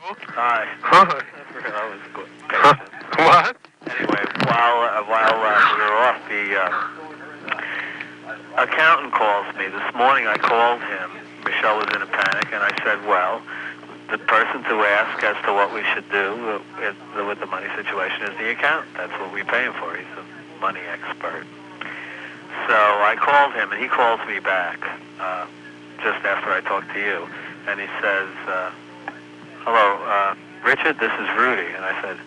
Hi. Hi. That was good. Huh? What? Anyway, while we were off, the accountant calls me. This morning I called him. Michelle was in a panic, and I said, well, the person to ask as to what we should do with the money situation is the accountant. That's what we pay him for. He's a money expert. So I called him, and he calls me back just after I talked to you. And he says, hello, Richard, this is Rudy. And I said,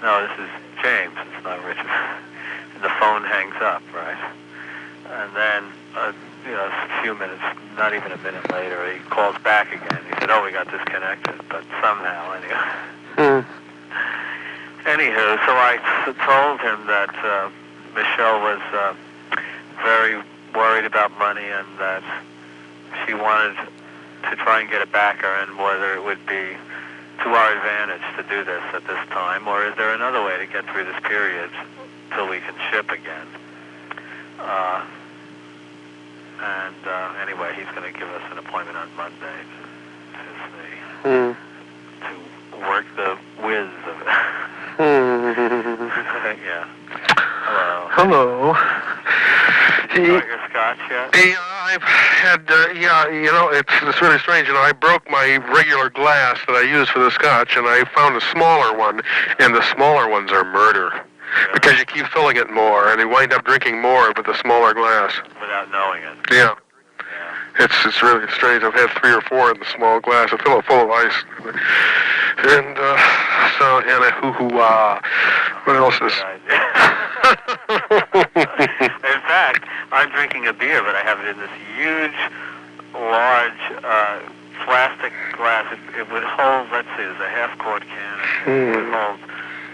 no, this is James. It's not Richard. And the phone hangs up, right? And then, a few minutes, not even a minute later, he calls back again. He said, oh, we got disconnected, but somehow, anyway. Anywho, so I told him that Michelle was very worried about money and that she wanted to try and get it back her, and whether it would be to our advantage to do this at this time, or is there another way to get through this period till we can ship again? Anyway, he's going to give us an appointment on Monday to work the whiz of it. Yeah. Hello. You got your scotch yet? Yeah, I've had, it's really strange. I broke my regular glass that I use for the scotch, and I found a smaller one, and the smaller ones are murder. Really? Because you keep filling it more, and you wind up drinking more with the smaller glass. Without knowing it. Yeah. It's really strange. I've had 3 or 4 in the small glass. I fill it full of ice. And, what else is... In fact, I'm drinking a beer, but I have it in this huge, large, plastic glass. It would hold, let's see, there's a half-quart can. It would hold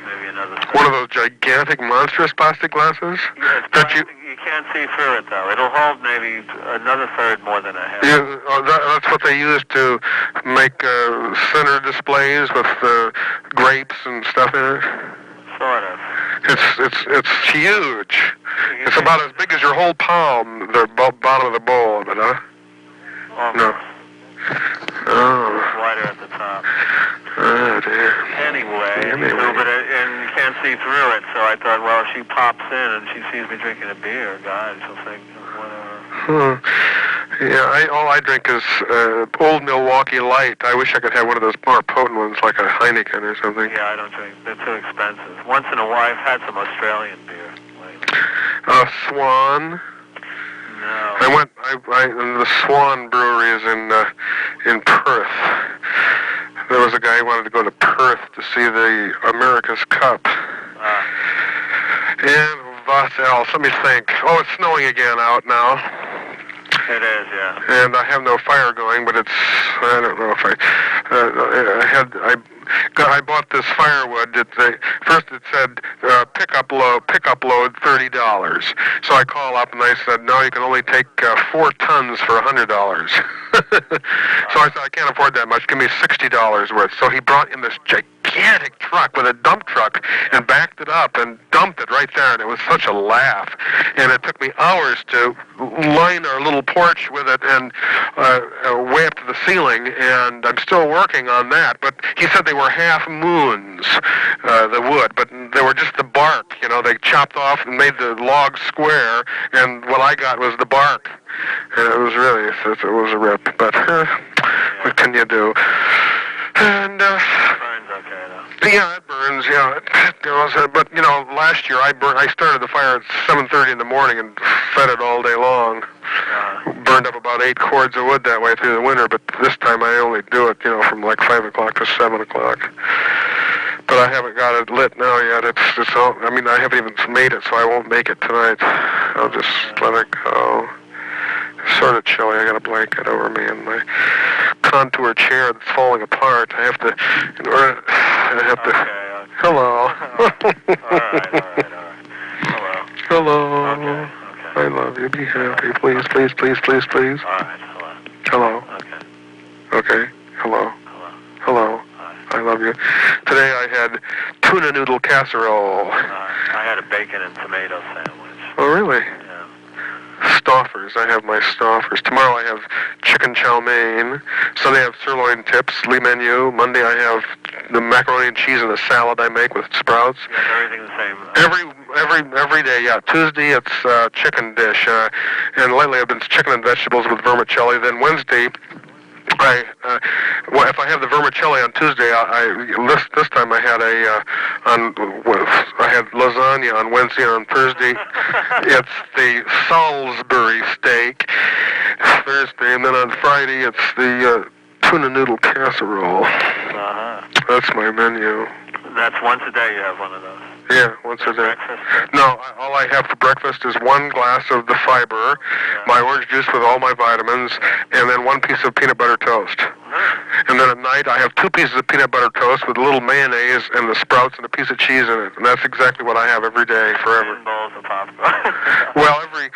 maybe another... One of those gigantic, monstrous plastic glasses? Yeah, it's plastic. You can't see through it, though. It'll hold maybe another third more than a half. Yeah, that's what they use to make center displays with grapes and stuff in it. Sort of. It's huge. It's about as big as your whole palm, the bottom of the bowl of it, huh? Almost. No. Oh. It's wider at the top. Oh, dear. Anyway. And you can't see through it, so I thought, well, if she pops in and she sees me drinking a beer, God, she'll think, whatever. Yeah, all I drink is Old Milwaukee Light. I wish I could have one of those more potent ones, like a Heineken or something. Yeah, I don't drink. They're too expensive. Once in a while, I've had some Australian beer lately. Swan. No. The Swan Brewery is in Perth. There was a guy who wanted to go to Perth to see the America's Cup. And what else? Let me think. Oh, it's snowing again out now. It is, yeah. And I have no fire going, but I don't know if I bought this firewood. First it said pickup load $30. So I call up and I said, no, you can only take 4 tons for $100. So I said, I can't afford that much. Give me $60 worth. So he brought in this gigantic truck with a dump truck and backed it up and dumped it right there, and it was such a laugh. And it took me hours to line our little porch with it and way up to the ceiling, and I'm still working on that. But he said they were half moons, the wood, but they were just the bark. They chopped off and made the log square, and what I got was the bark. And it was a rip. But what can you do? And burns okay, though. Yeah, it burns. Yeah, it goes. But last year I started the fire at 7:30 in the morning and fed it all day long. Burned up about 8 cords of wood that way through the winter. But this time I only do it, from like 5 o'clock to 7 o'clock. But I haven't got it lit now yet. It's all. I haven't even made it, so I won't make it tonight. I'll just let it go. It's sort of chilly. I got a blanket over me and my contour chair that's falling apart. I have to. Okay. Hello. All right. Hello. Okay. I love you. Be happy, please. All right. Hello. Okay. Hello. I love you. Today I had tuna noodle casserole. I had a bacon and tomato sandwich. Oh, really? Yeah. Stouffer's. I have my Stouffer's. Tomorrow I have chicken chow mein. Sunday I have sirloin tips, Lee menu. Monday I have the macaroni and cheese and a salad I make with sprouts. Yeah, everything the same. Every day, yeah. Tuesday it's chicken dish, and lately I've been chicken and vegetables with vermicelli. Then Wednesday, if I have the vermicelli on Tuesday, this time I had I had lasagna on Wednesday, and on Thursday it's the Salisbury steak. Thursday, and then on Friday it's the tuna noodle casserole. That's my menu. That's once a day you have one of those. Yeah, once a day. Breakfast? No, all I have for breakfast is one glass of the fiber, my orange juice with all my vitamins, and then one piece of peanut butter toast. And then at night I have 2 pieces of peanut butter toast with a little mayonnaise and the sprouts and a piece of cheese in it. And that's exactly what I have every day, forever. 10 bowls of popcorn. Well, every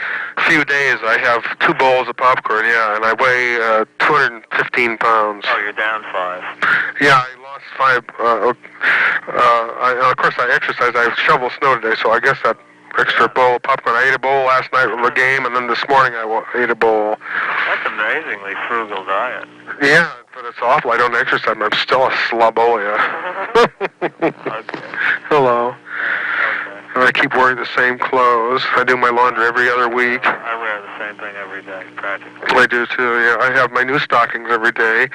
few days I have 2 bowls of popcorn, yeah, and I weigh 215 pounds. Oh, you're down 5. Yeah, I lost 5. Of course, I exercise. I shovel snow today, so I guess that extra bowl of popcorn. I ate a bowl last night with the game, and then this morning I ate a bowl. That's an amazingly frugal diet. Yeah, but it's awful. I don't exercise. I'm still a slobolia. Okay. Hello. Okay. I keep wearing the same clothes. I do my laundry every other week. I wear the same thing every day, practically. I do too. Yeah, I have my new stockings every day,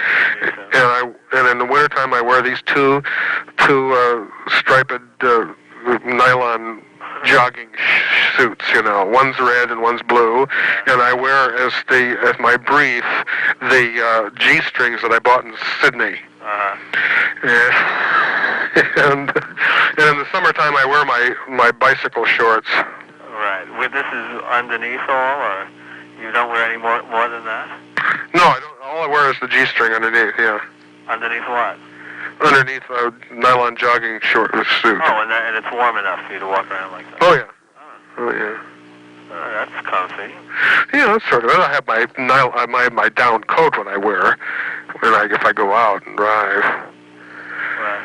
and in the wintertime I wear these two striped nylon jogging suits. You know, one's red and one's blue, and I wear as my brief the G-strings that I bought in Sydney. And in the summertime I wear my bicycle shorts. Right. This is underneath all, or you don't wear any more than that? No, I don't. All I wear is the G-string underneath. Yeah. Underneath what? Underneath a nylon jogging short suit. Oh, and it's warm enough for you to walk around like that. Oh yeah. Oh yeah. That's comfy. Yeah, that's sort of it. I have my down coat when I wear if I go out and drive. Right.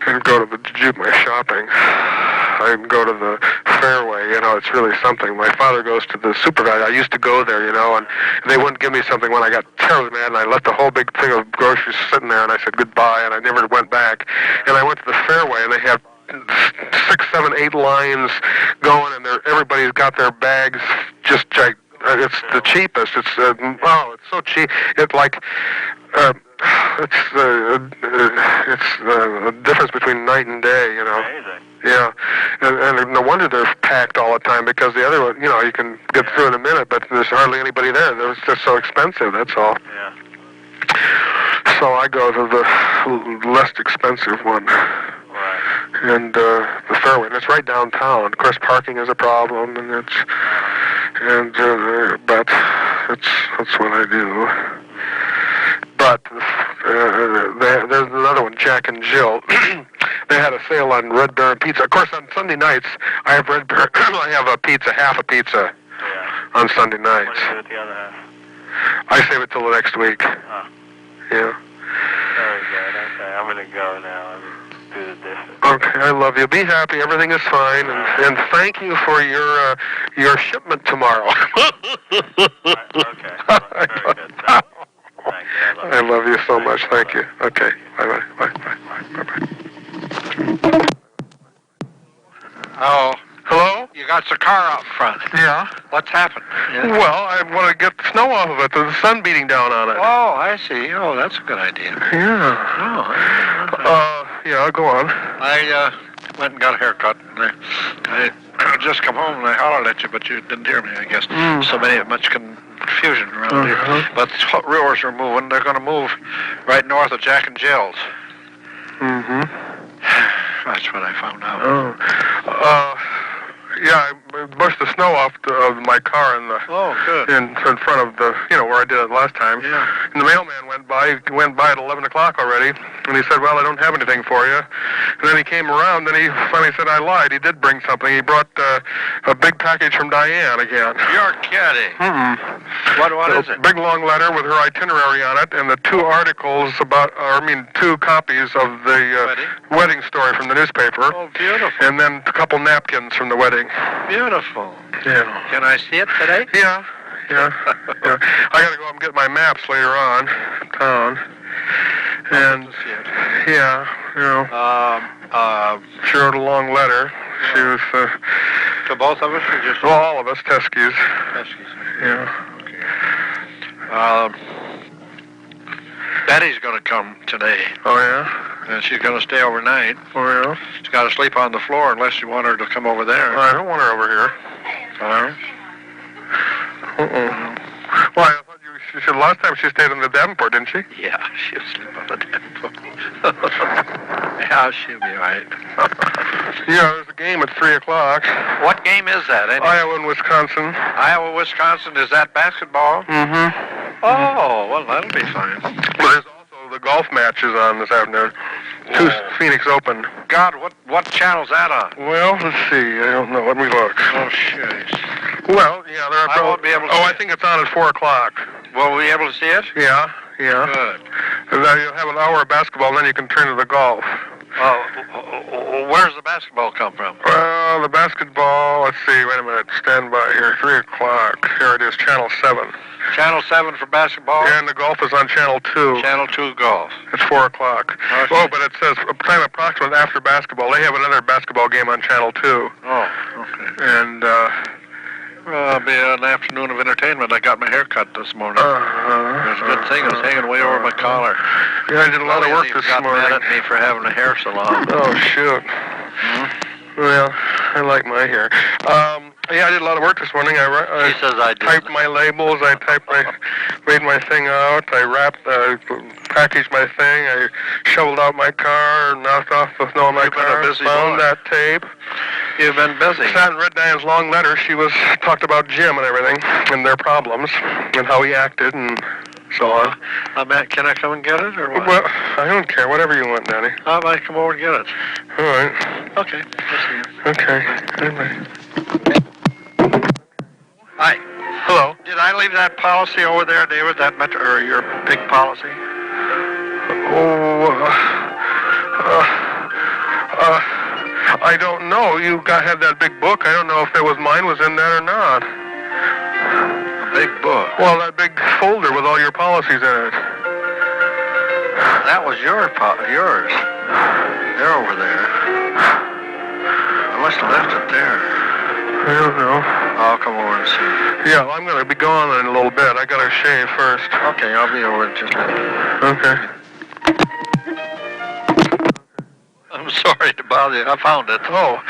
And go to do my shopping. I can go to the Fairway, you know, it's really something. My father goes to the Super Value. I used to go there, you know, and they wouldn't give me something when I got terribly mad, and I left the whole big thing of groceries sitting there, and I said goodbye, and I never went back. And I went to the Fairway, and they have 6, 7, 8 lines going, and everybody's got their bags just it's the cheapest. It's it's so cheap. It's like it's the difference between night and day, you know. Amazing. Yeah, and no wonder they're packed all the time, because the other one, you know, you can get through in a minute, but there's hardly anybody there. It's just so expensive, that's all. Yeah. So I go to the less expensive one. Right. And the Fairway, and it's right downtown. Of course, parking is a problem, and but that's what I do. But there's another one, Jack and Jill. They had a sale on Red Baron pizza. Of course, on Sunday nights, I have Red Baron. I have a pizza, half a pizza, on Sunday nights. What do you do with the other half? I save it till the next week. Oh. Yeah. Very good. Okay, I'm gonna go now and do the dishes. Okay, I love you. Be happy. Everything is fine, and thank you for your shipment tomorrow. Okay. Very good. Thank you. I love you so much. Thank you. Okay. Bye-bye. Oh, Hello? you got the car out front. Yeah. What's happened? Well, I want to get the snow off of it. There's the sun beating down on it. Oh, I see. Oh, that's a good idea. Yeah. Oh, Yeah, go on. I went and got a haircut, and I just come home and I hollered at you, but you didn't hear me, I guess. So much confusion around here. But Brewers are moving. They're going to move right north of Jack and Jill's. That's what I found out. Yeah, I brushed the snow off of my car in front of the, where I did it last time. Yeah. And the mailman went by at 11 o'clock already, and he said, well, I don't have anything for you. And then he came around, and he finally said, I lied. He did bring something. He brought a big package from Diane again. You're kidding. What is it? A big long letter with her itinerary on it, and the 2 articles 2 copies of the wedding story from the newspaper. Oh, beautiful. And then a couple napkins from the wedding. Beautiful. Yeah. Can I see it today? Yeah. Yeah. I got to go up and get my maps later on in town. And To see it. yeah, she wrote a long letter. She was To both of us, or just well, all of us, Teskes. Yeah. Okay. Betty's going to come today, Oh yeah. and she's going to stay overnight. Oh yeah. She's got to sleep on the floor unless you want her to come over there. I don't want her over here. Well, I thought she last time she stayed in the Davenport, didn't she? Yeah, she'll sleep on the Davenport. Yeah, she'll be right. Yeah, there's a game at 3 o'clock. What game is that? Iowa and Wisconsin. Iowa, Wisconsin. Is that basketball? Mm-hmm. Oh, well, that'll be fine. Well, there's also the golf matches on this afternoon. Two Phoenix Open. God, what channel's that on? Well, let's see. I don't know. Let me look. Oh, shit. Well, yeah, there are. I won't be able to Oh, see I think it's on at 4 o'clock. Will we be able to see it? Yeah. Good. And then you'll have an hour of basketball, and then you can turn to the golf. Where does the basketball come from? Well, the basketball, let's see, wait a minute, stand by here, 3 o'clock. Here it is, Channel 7. Channel 7 for basketball? Yeah, and the golf is on Channel 2. Channel 2 golf. It's 4 o'clock. Okay. Oh, but it says time approximate after basketball. They have another basketball game on Channel 2. Oh, okay. And, Well, it'll be an afternoon of entertainment. I got my hair cut this morning. It's a good thing. It was hanging way over my collar. Yeah, I did a lot of work this got morning. mad at me for having a hair salon. Oh, shoot. Well, I like my hair. Yeah, I did a lot of work this morning. He says I did. Typed my labels. I made my thing out. I wrapped, packaged my thing. I shoveled out my car, knocked off the snow on my car. Been a busy found boy. that tape. You've been busy. Sat and read Diane's long letter. She talked about Jim and everything, and their problems, and how he acted, and so on. Can I come and get it, or what? Well, I don't care. Whatever you want, Danny. I might come over and get it. All right. Okay. We'll see you. Okay. Bye. Hi. Hello. Did I leave that policy over there, David? Or your big policy? I don't know. You had that big book. I don't know if it was mine was in there or not. A big book. Well, that big folder with all your policies in it. That was yours. They're over there. I must have left it there. I don't know. I'll come over and see. Yeah, well, I'm going to be gone in a little bit. I got to shave first. Okay, I'll be over in just a minute. Okay. I'm sorry to bother you. I found it. Oh,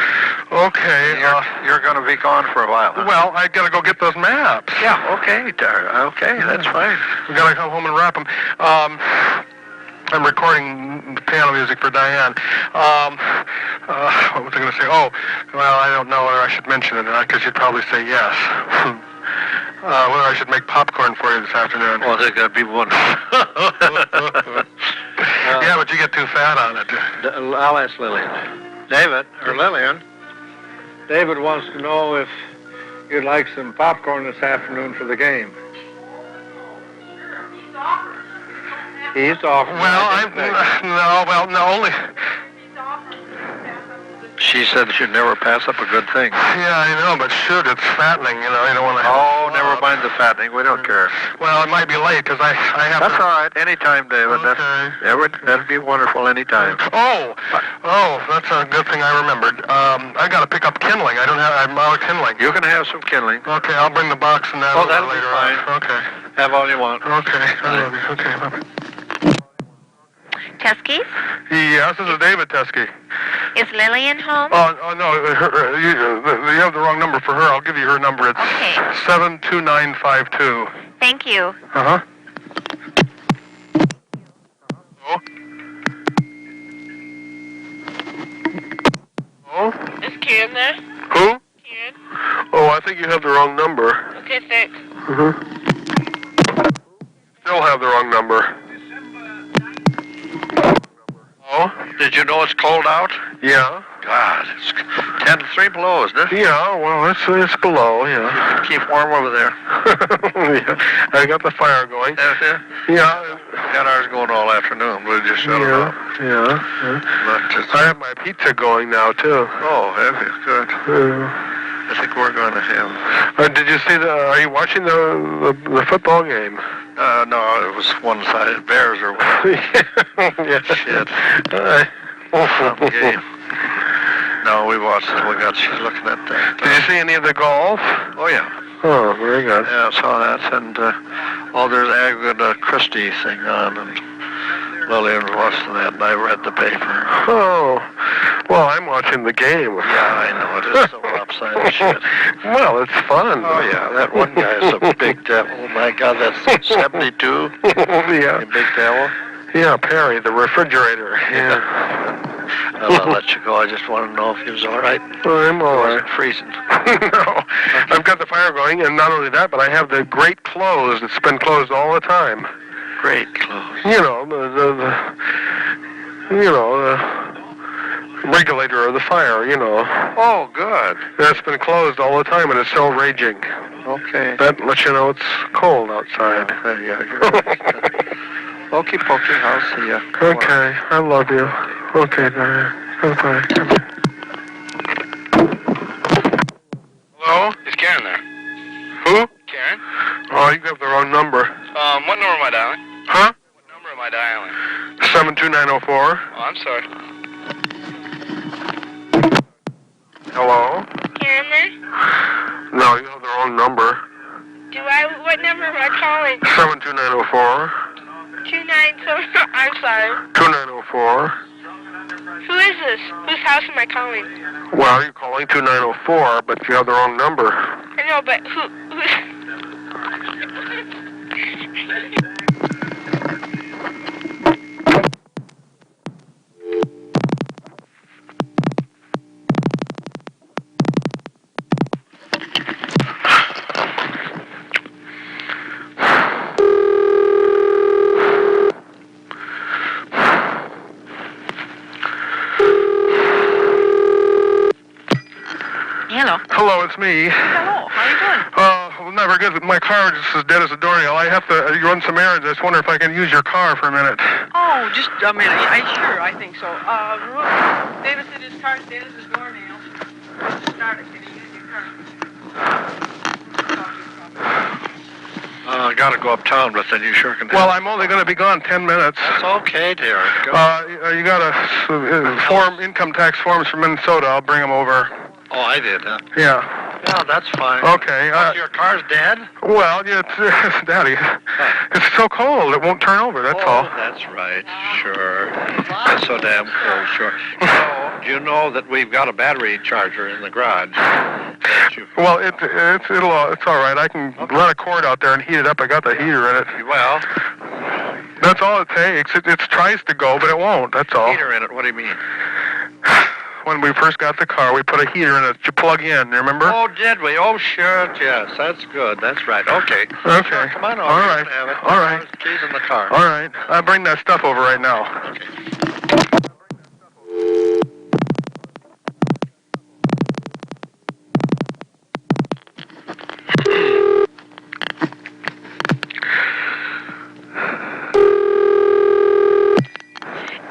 okay. You're going to be gone for a while. Huh? Well, I got to go get those maps. Yeah, okay, okay, that's fine. We got to come home and wrap them. I'm recording piano music for Diane. What was I going to say? Oh, well, I don't know whether I should mention it or not, because you'd probably say yes. Whether I should make popcorn for you this afternoon. Well, I think that'd be wonderful. Yeah, but you get too fat on it. I'll ask Lillian. David, or Lillian, David wants to know if you'd like some popcorn this afternoon for the game. He's offering. No, only. She said she'd never pass up a good thing. Yeah, I know, but shoot, it's fattening, you know. You don't want to. Oh, never mind the fattening. We don't care. Well, it might be late because I have. That's all right. Anytime, David. Okay. That'd be wonderful anytime. Oh, that's a good thing I remembered. I got to pick up kindling. I'm out of kindling. You can have some kindling. Okay, I'll bring the box and that that'll later be fine. on. Okay. Have all you want. Okay, I love you. Okay, bye-bye. Teske? Yes, this is David Teske. Is Lillian home? Oh no, you have the wrong number for her. I'll give you her number. It's Okay. 72952. Thank you. Uh-huh. Oh? Is Karen there? Who? Karen? Oh, I think you have the wrong number. Okay, thanks. Still have the wrong number. Oh? Did you know it's cold out? Yeah. God, it's 10 to 3 below, isn't it? Yeah, well, it's below, yeah. Keep warm over there. Yeah. I got the fire going. That's it? Yeah. Got ours going all afternoon. We'll to shut it off. Yeah. But I have my pizza going now too. oh, have you? Good. I think we're going to have. Did you see Are you watching the football game? No, it was one-sided. Bears are winning. Yeah. Shit. Awful Game. No, we watched it. We got looking at that. Did you see any of the golf? Oh yeah. Oh, very good. Yeah, I saw that, and there's Agatha Christie thing on, and Lillian watching that, and I read the paper. Oh, well, I'm watching the game. Yeah, I know, it is so lopsided shit. Well, it's fun. Oh yeah, that one guy is a big devil. Oh my God, that's 72? Yeah. A big devil? Yeah, Perry, the refrigerator. Yeah. I'll let you go. I just want to know if he was all right. I'm all right. Freezing. No, I've got the fire going, and not only that, but I have the grate closed. It's been closed all the time. Great clothes. You know, the regulator of the fire. You know. Oh, good. That's been closed all the time, and it's still raging. Okay. That lets you know it's cold outside. Yeah, you're right. Okey pokey, I'll see ya. Okay, I love you. Okay, darling. Bye-bye. Hello? Is Karen there? Who? Karen? Oh, you have the wrong number. What number am I dialing? Huh? What number am I dialing? 72904. Oh, I'm sorry. Hello? Karen there? No, you have the wrong number. What number am I calling? 72904. 297. I'm sorry. 2904. Who is this? Whose house am I calling? Well, you're calling 2904, but you have the wrong number. I know, but who? Hello. Hello, it's me. Hello. How are you doing? Well, never good. My car is as dead as a doornail. I have to run some errands. I just wonder if I can use your car for a minute. Oh, just a minute. Sure, I think so. David said his car's dead as his doornail. Just start it. Can you use your car? I gotta go uptown, but then you sure can. Well, I'm only going to be gone 10 minutes. That's okay, dear. Go. You got a income tax forms from Minnesota. I'll bring them over. Oh, I did, huh? Yeah. Yeah, that's fine. Okay. Your car's dead? Well, yeah, Daddy, it's so cold it won't turn over. That's all. That's right. Sure. It's so damn cold. Sure. You know that we've got a battery charger in the garage. Well, it's all right. I can run a cord out there and heat it up. I got the heater in it. Well, that's all it takes. It tries to go, but it won't. That's all. Heater in it. What do you mean? When we first got the car, we put a heater in it to plug in, remember? Oh, did we? Oh, sure, yes. That's good. That's right. Okay. Okay. Sure, come on over. All right. Have it. All right. Keys in the car. All right. I'll bring that stuff over right now. Okay.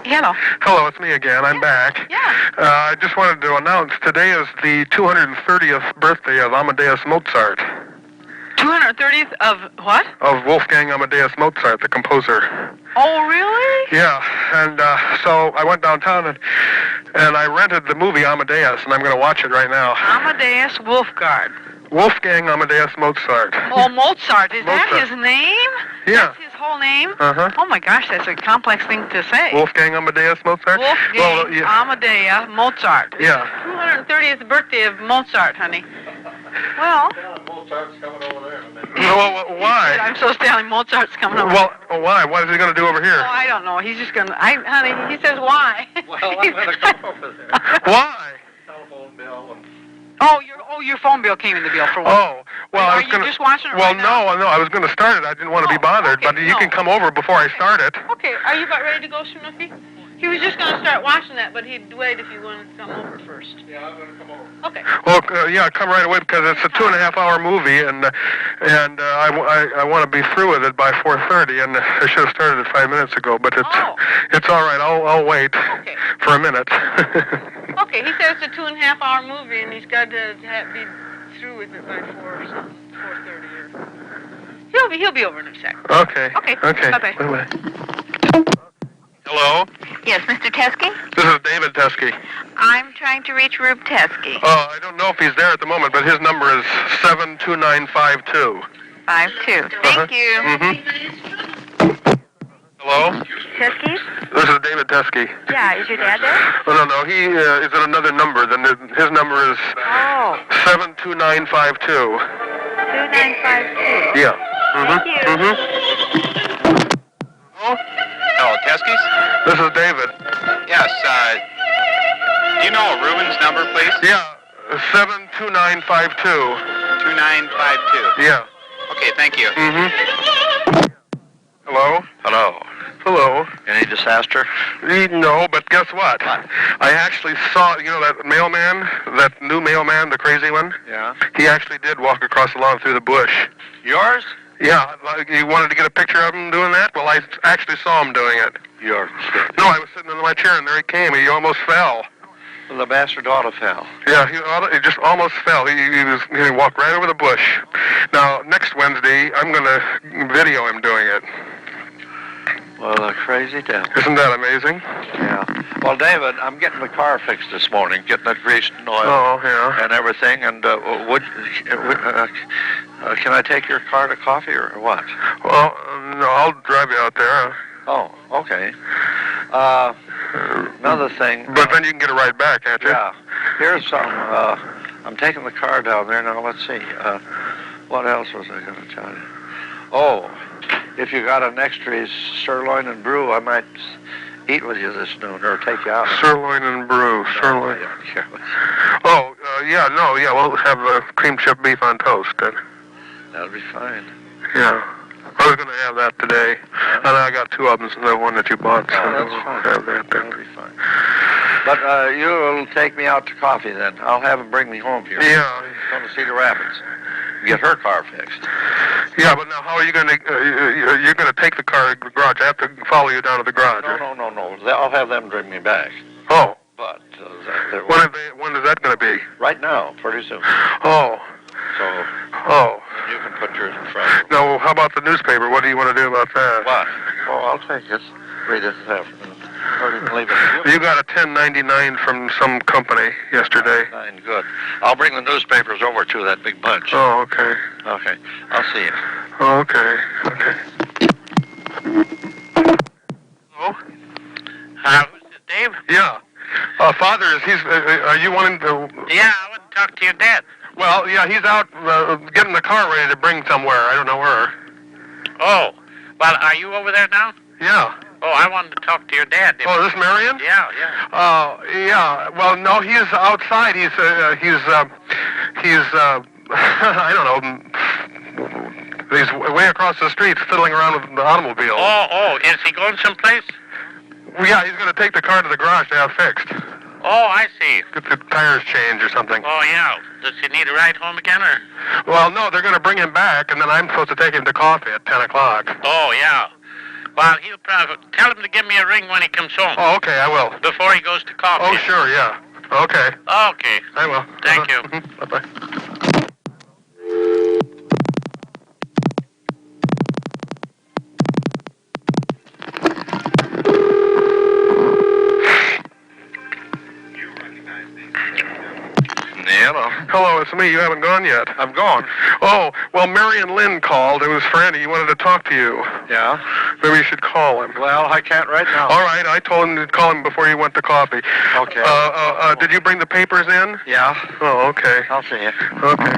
Hello. Hello, it's me again. I'm back. Yeah. I just wanted to announce today is the 230th birthday of Amadeus Mozart. 230th of what? Of Wolfgang Amadeus Mozart, the composer. Oh, really? Yeah, and so I went downtown and I rented the movie Amadeus, and I'm going to watch it right now. Amadeus Wolfgard. Wolfgang Amadeus Mozart. Oh, Mozart. Is that Mozart. his name? Yeah. That's his whole name? Uh-huh. Oh, my gosh, that's a complex thing to say. Wolfgang Amadeus Mozart? Wolfgang Well, yeah. Amadeus Mozart. Yeah. 230th birthday of Mozart, honey. Well, Mozart's coming over there. Well, why? I'm so standing. Mozart's coming over. Well, why? What is he going to do over here? Oh, I don't know. He's just gonna. Honey, he says why. Well, I'm gonna go over there. Why? Telephone bill. Your phone bill came in the bill for one. Oh, well, I was you going to. just watching it Well, right now? no, I was going to start it. I didn't want to be bothered, okay, but you can come over before I start it. Okay, are you about ready to go, Snoopy? He was just going to start watching that, but he'd wait if you wanted to come over first. Yeah, I'm going to come over. Okay. Well, yeah, come right away because it's a 2.5-hour movie, and I want to be through with it by 4:30, and I should have started it 5 minutes ago, but it's all right. I'll wait for a minute. Okay, he says it's a 2.5-hour movie, and he's got to be through with it by 4:30 or. He'll be over in a sec. Okay. Okay. Bye-bye. Hello? Yes, Mr. Teske? This is David Teske. I'm trying to reach Rube Teske. I don't know if he's there at the moment, but his number is 72952. 52. Thank you. Mm-hmm. Hello? Teske? This is David Teske. Yeah, is your dad there? Oh, no, he is at another number. His number is 72952. 2952. Yeah. Thank you. Oh? Hello, Teskes? This is David. Yes, do you know Ruben's number, please? Yeah, 72952. 2952. Yeah. Okay, thank you. Mm-hmm. Hello? Hello. Any disaster? No, but guess what? I actually saw, that mailman, that new mailman, the crazy one? Yeah. He actually did walk across the lawn through the bush. Yours? Yeah, like you wanted to get a picture of him doing that? Well, I actually saw him doing it. Yours. No, I was sitting in my chair, and there he came. He almost fell. Well, the bastard ought to fell. Yeah, he just almost fell. He walked right over the bush. Now, next Wednesday, I'm going to video him doing it. Well, a crazy devil. Isn't that amazing? Yeah. Well, David, I'm getting the car fixed this morning, getting it greased and oiled. Oh, yeah. And everything. And can I take your car to coffee or what? Well, no, I'll drive you out there. Oh, okay. Another thing. But then you can get a ride back, can't you? Yeah. Here's some. I'm taking the car down there now. Let's see. What else was I going to tell you? Oh, if you got an extra sirloin and brew, I might eat with you this noon or take you out. Sirloin and brew. Sirloin. I don't care. Oh, yeah, we'll have cream chip beef on toast then. That'll be fine. Yeah. I was going to have that today. And I got 2 of them, the one that you bought. So Oh, that's we'll fine. have that then. That'll be fine. But you'll take me out to coffee then. I'll have him bring me home here. Yeah. Going to Cedar Rapids. Get her car fixed. Yeah, but now how are you going to, you're going to take the car to the garage? I have to follow you down to the garage. No. I'll have them bring me back. Oh. But When is that going to be? right now, pretty soon. Oh. So you can put yours in front. Now, how about the newspaper? What do you want to do about that? What? Oh, I'll take it. Read it this afternoon. Or you can leave it. You got a 1099 from some company yesterday. Fine, good. I'll bring the newspapers over to that big bunch. Oh, okay. Okay. I'll see you. Oh, okay. Hello? Who's this, Dave? Yeah. Father, are you wanting to... Yeah, I want to talk to your dad. Well, yeah, he's out getting the car ready to bring somewhere. I don't know where. Oh, well, are you over there now? Yeah. Oh, I wanted to talk to your dad. Oh, is this Marion? Yeah. Yeah. Well, no, he's outside. He's I don't know. He's way across the street fiddling around with the automobile. Oh, is he going someplace? Well, yeah, he's going to take the car to the garage to have fixed. Oh, I see. Get the tires changed or something. Oh, yeah. Does he need a ride home again, or? Well, no, they're going to bring him back, and then I'm supposed to take him to coffee at 10 o'clock. Oh, yeah. Well, he'll probably... Tell him to give me a ring when he comes home. Oh, okay, I will. Before he goes to coffee. Oh, sure, yeah. Okay. Okay. I will. Thank you. Bye-bye. Hello. Hello, it's me. You haven't gone yet. I'm gone. Oh, well, Marion Lynn called. It was Franny. He wanted to talk to you. Yeah? Maybe you should call him. Well, I can't right now. All right, I told him to call him before you went to coffee. Okay. Did you bring the papers in? Yeah. Oh, okay. I'll see you. Okay.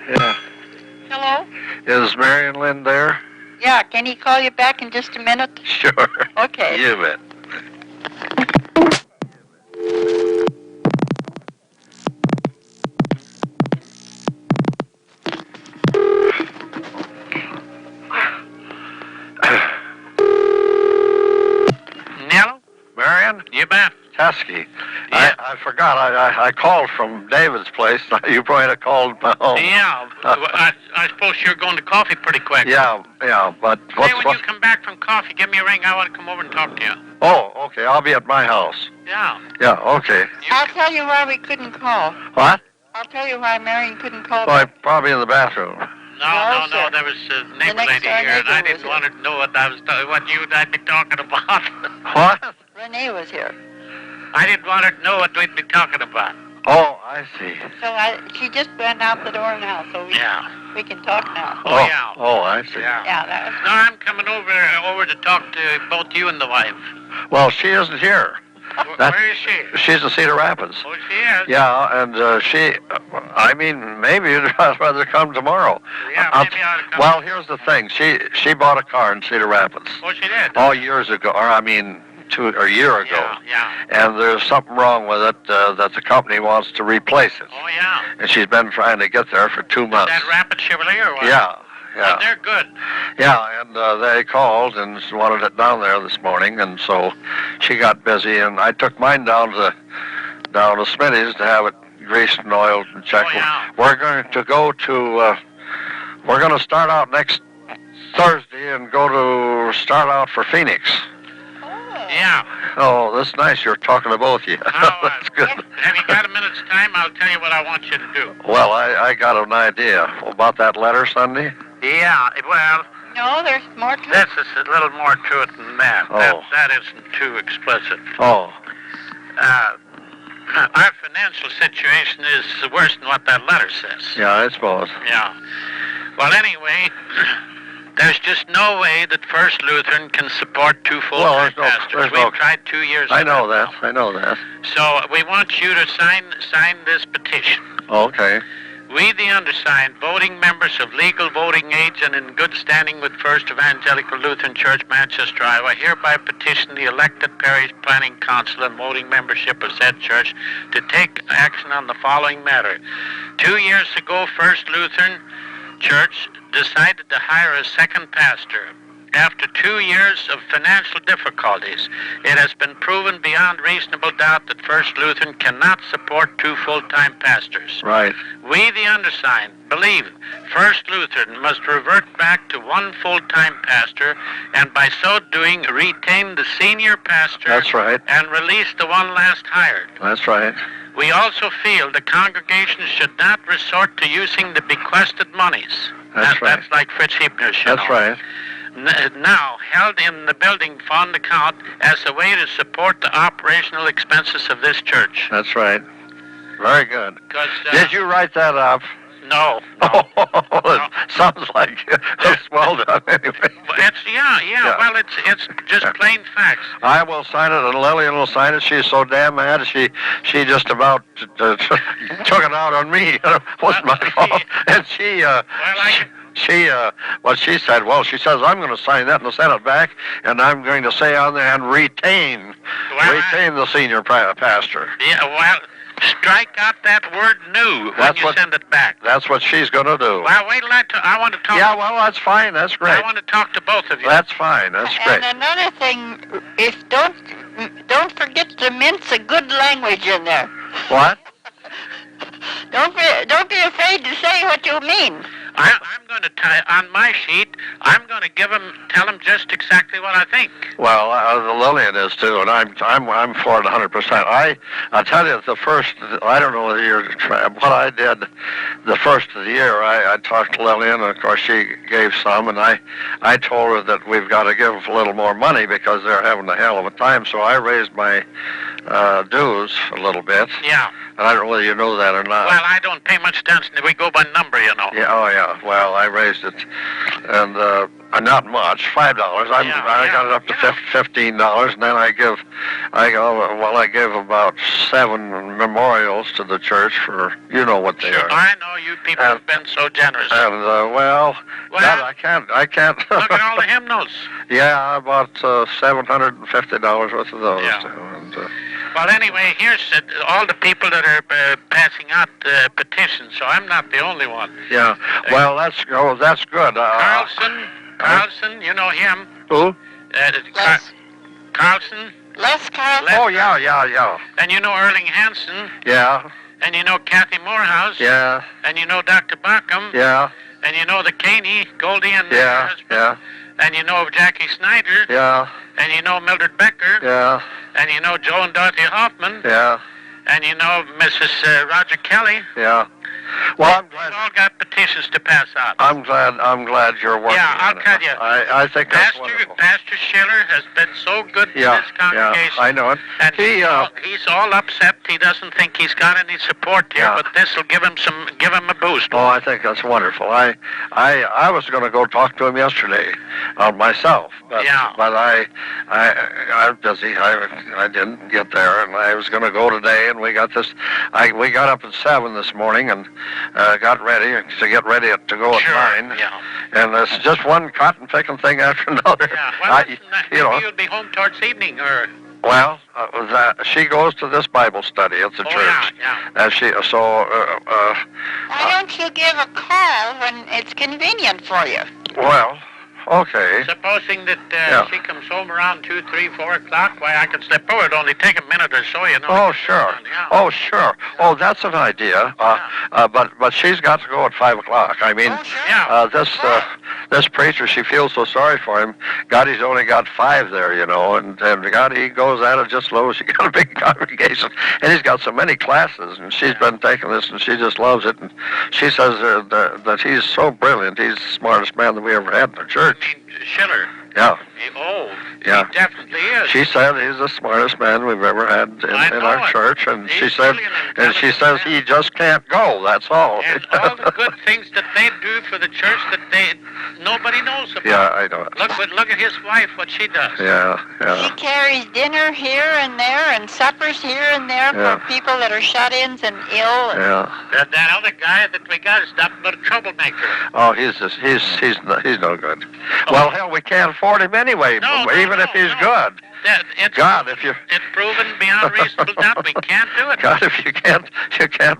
Yeah. Hello? Is Marion Lynn there? Yeah, can he call you back in just a minute? Sure. Okay. You bet. Dan? You bet. Teske. Yeah. I forgot. I called from David's place. You probably have called my home. Yeah. I suppose you're going to coffee pretty quick. Yeah, but Hey, when you come back from coffee, give me a ring. I want to come over and talk to you. Oh, okay, I'll be at my house. Yeah. Yeah, okay. I'll tell you why we couldn't call. What? I'll tell you why Marion couldn't call. Well, I'm probably in the bathroom. No, sir. there was a neighbor next lady door here, and I neighbor didn't was want her to know what I'd be talking about. What? Renee was here. I didn't want her to know what we'd be talking about. Oh, I see. So she just went out the door now, so we can talk now. Oh, yeah. Oh, I see. Yeah. Yeah, that was. No, I'm coming over to talk to both you and the wife. Well, she isn't here. Where is she? She's in Cedar Rapids. Oh, she is? Yeah, and maybe you'd rather come tomorrow. Yeah, maybe I ought to come. Well, here's the thing. She bought a car in Cedar Rapids. Oh, she did? Oh, years ago, or a year ago. Yeah. And there's something wrong with it that the company wants to replace it. Oh, yeah. And she's been trying to get there for 2 months. That Rapid Chevrolet or what? Yeah. Oh, they're good. Yeah, and they called and wanted it down there this morning, and so she got busy, and I took mine down to Smitty's to have it greased and oiled and checked. Oh, yeah. We're going to go to. We're going to start out next Thursday and start out for Phoenix. Yeah. Oh, that's nice. You're talking to both of you. That's good. Have you got a minute's time? I'll tell you what I want you to do. Well, I got an idea about that letter Sunday. Yeah, well, No, there's more to it. this is a little more to it than that. Oh. That isn't too explicit. Oh, Our financial situation is worse than what that letter says. yeah, I suppose. Yeah. Well, anyway, there's just no way that First Lutheran can support two full-time pastors. We've tried 2 years. I know that. I know that. So we want you to sign this petition. Okay. We, the undersigned, voting members of legal voting age and in good standing with First Evangelical Lutheran Church, Manchester, Iowa, hereby petition the elected parish planning council and voting membership of said church to take action on the following matter. 2 years ago, First Lutheran Church decided to hire a second pastor. After 2 years of financial difficulties, it has been proven beyond reasonable doubt that First Lutheran cannot support two full-time pastors. Right. We, the undersigned, believe First Lutheran must revert back to one full-time pastor and by so doing retain the senior pastor. That's right. And release the one last hired. That's right. We also feel the congregation should not resort to using the bequested monies. That's right. That's like Fritz Hebner's, you That's know. right. Now held in the building fund account as a way to support the operational expenses of this church. That's right. Very good. 'Cause, Did you write that up? No. Oh, it sounds like it's well done anyway. It's yeah. Well, it's just plain facts. I will sign it, and Lillian will sign it. She's so damn mad. She just about took it out on me. It wasn't my fault. And what she said, well, she says, I'm going to sign that and send it back, and I'm going to say on there and retain the senior pastor. Yeah, well, strike out that word new when you send it back. That's what she's going to do. Well, wait till I want to talk. Yeah, well, that's fine. That's great. I want to talk to both of you. That's fine. That's great. And another thing is don't forget to mince a good language in there. What? Don't be afraid to say what you mean. I'm going to on my sheet. I'm going to tell him just exactly what I think. Well, Lillian is too, and I'm for it 100%. I tell you, I don't know what I did the first of the year. I talked to Lillian, and of course she gave some, and I told her that we've got to give a little more money because they're having a hell of a time. So I raised my dues a little bit. Yeah. And I don't know whether you know that or not. Well, I don't pay much attention. We go by number, you know. Yeah. Oh, yeah. Well, I raised it, and not much, $5. I got it up to $15, and then I give about 7 memorials to the church for what they are. I know you people have been so generous. And that I can't. Look at all the hymnals. Yeah, about $750 worth of those. Yeah. Too, and, well, anyway, here's all the people that are passing out petitions, so I'm not the only one. Yeah. Well, that's good. Carlson, you know him. Who? Carlson, Les Carlson. Les- Oh, yeah. And you know Erling Hansen, Yeah, and you know Kathy Morehouse, yeah, and you know Dr. Backham, yeah, and you know the Caney, Goldie and her yeah, husband, yeah, and you know Jackie Snyder, yeah, and you know Mildred Becker, yeah, and you know Joe and Dorothy Hoffman, yeah, and you know Mrs. Roger Kelly. yeah. Well, I'm They've glad. all got petitions to pass out. I'm glad you're working. Yeah, I'll on it. tell you. I think that's wonderful. Pastor Schiller has been so good to Yeah, this congregation. yeah, I know it. And He, he's all upset. He doesn't think he's got any support here, Yeah. but this will give him a boost. Oh, I think that's wonderful. I was going to go talk to him yesterday, myself, but Yeah. but I'm busy. I didn't get there, and I was going to go today. And we got up at 7 this morning and got ready to get ready to go Sure, at 9. yeah. And it's just one cotton picking thing after another. Yeah, well, maybe you'll be home towards evening, or... Well, she goes to this Bible study at the church. Yeah. Why don't you give a call when it's convenient for you? Well, okay. Supposing that Yeah. she comes home around 2, 3, 4 o'clock, why, I can slip over. It'll only take a minute or so, you know. Oh, sure. Yeah. Oh, sure. Oh, that's an idea. But she's got to go at 5 o'clock. I mean, Oh, sure. Yeah. this preacher, she feels so sorry for him. God, he's only got 5 there, you know, and God, he goes at it just low. She got a big congregation, and he's got so many classes, and she's been taking this, and she just loves it. And she says that he's so brilliant. He's the smartest man that we ever had in the church. I mean, Schiller. Yeah. He definitely is. She said he's the smartest man we've ever had in our church, and He's she said, brilliant and and she says he just can't go. That's all. And all the good things that they do for the church that nobody knows about. Yeah, I know it. Look at his wife, what she does. Yeah, She yeah, carries dinner here and there and suppers here and there Yeah. for people that are shut-ins and ill. And yeah. That other guy that we got is nothing but a troublemaker. Oh, he's no good. Well, hell, we can't afford him anyway, even if he's good. God, if you it's proven beyond reasonable doubt we can't do it. God, if you can't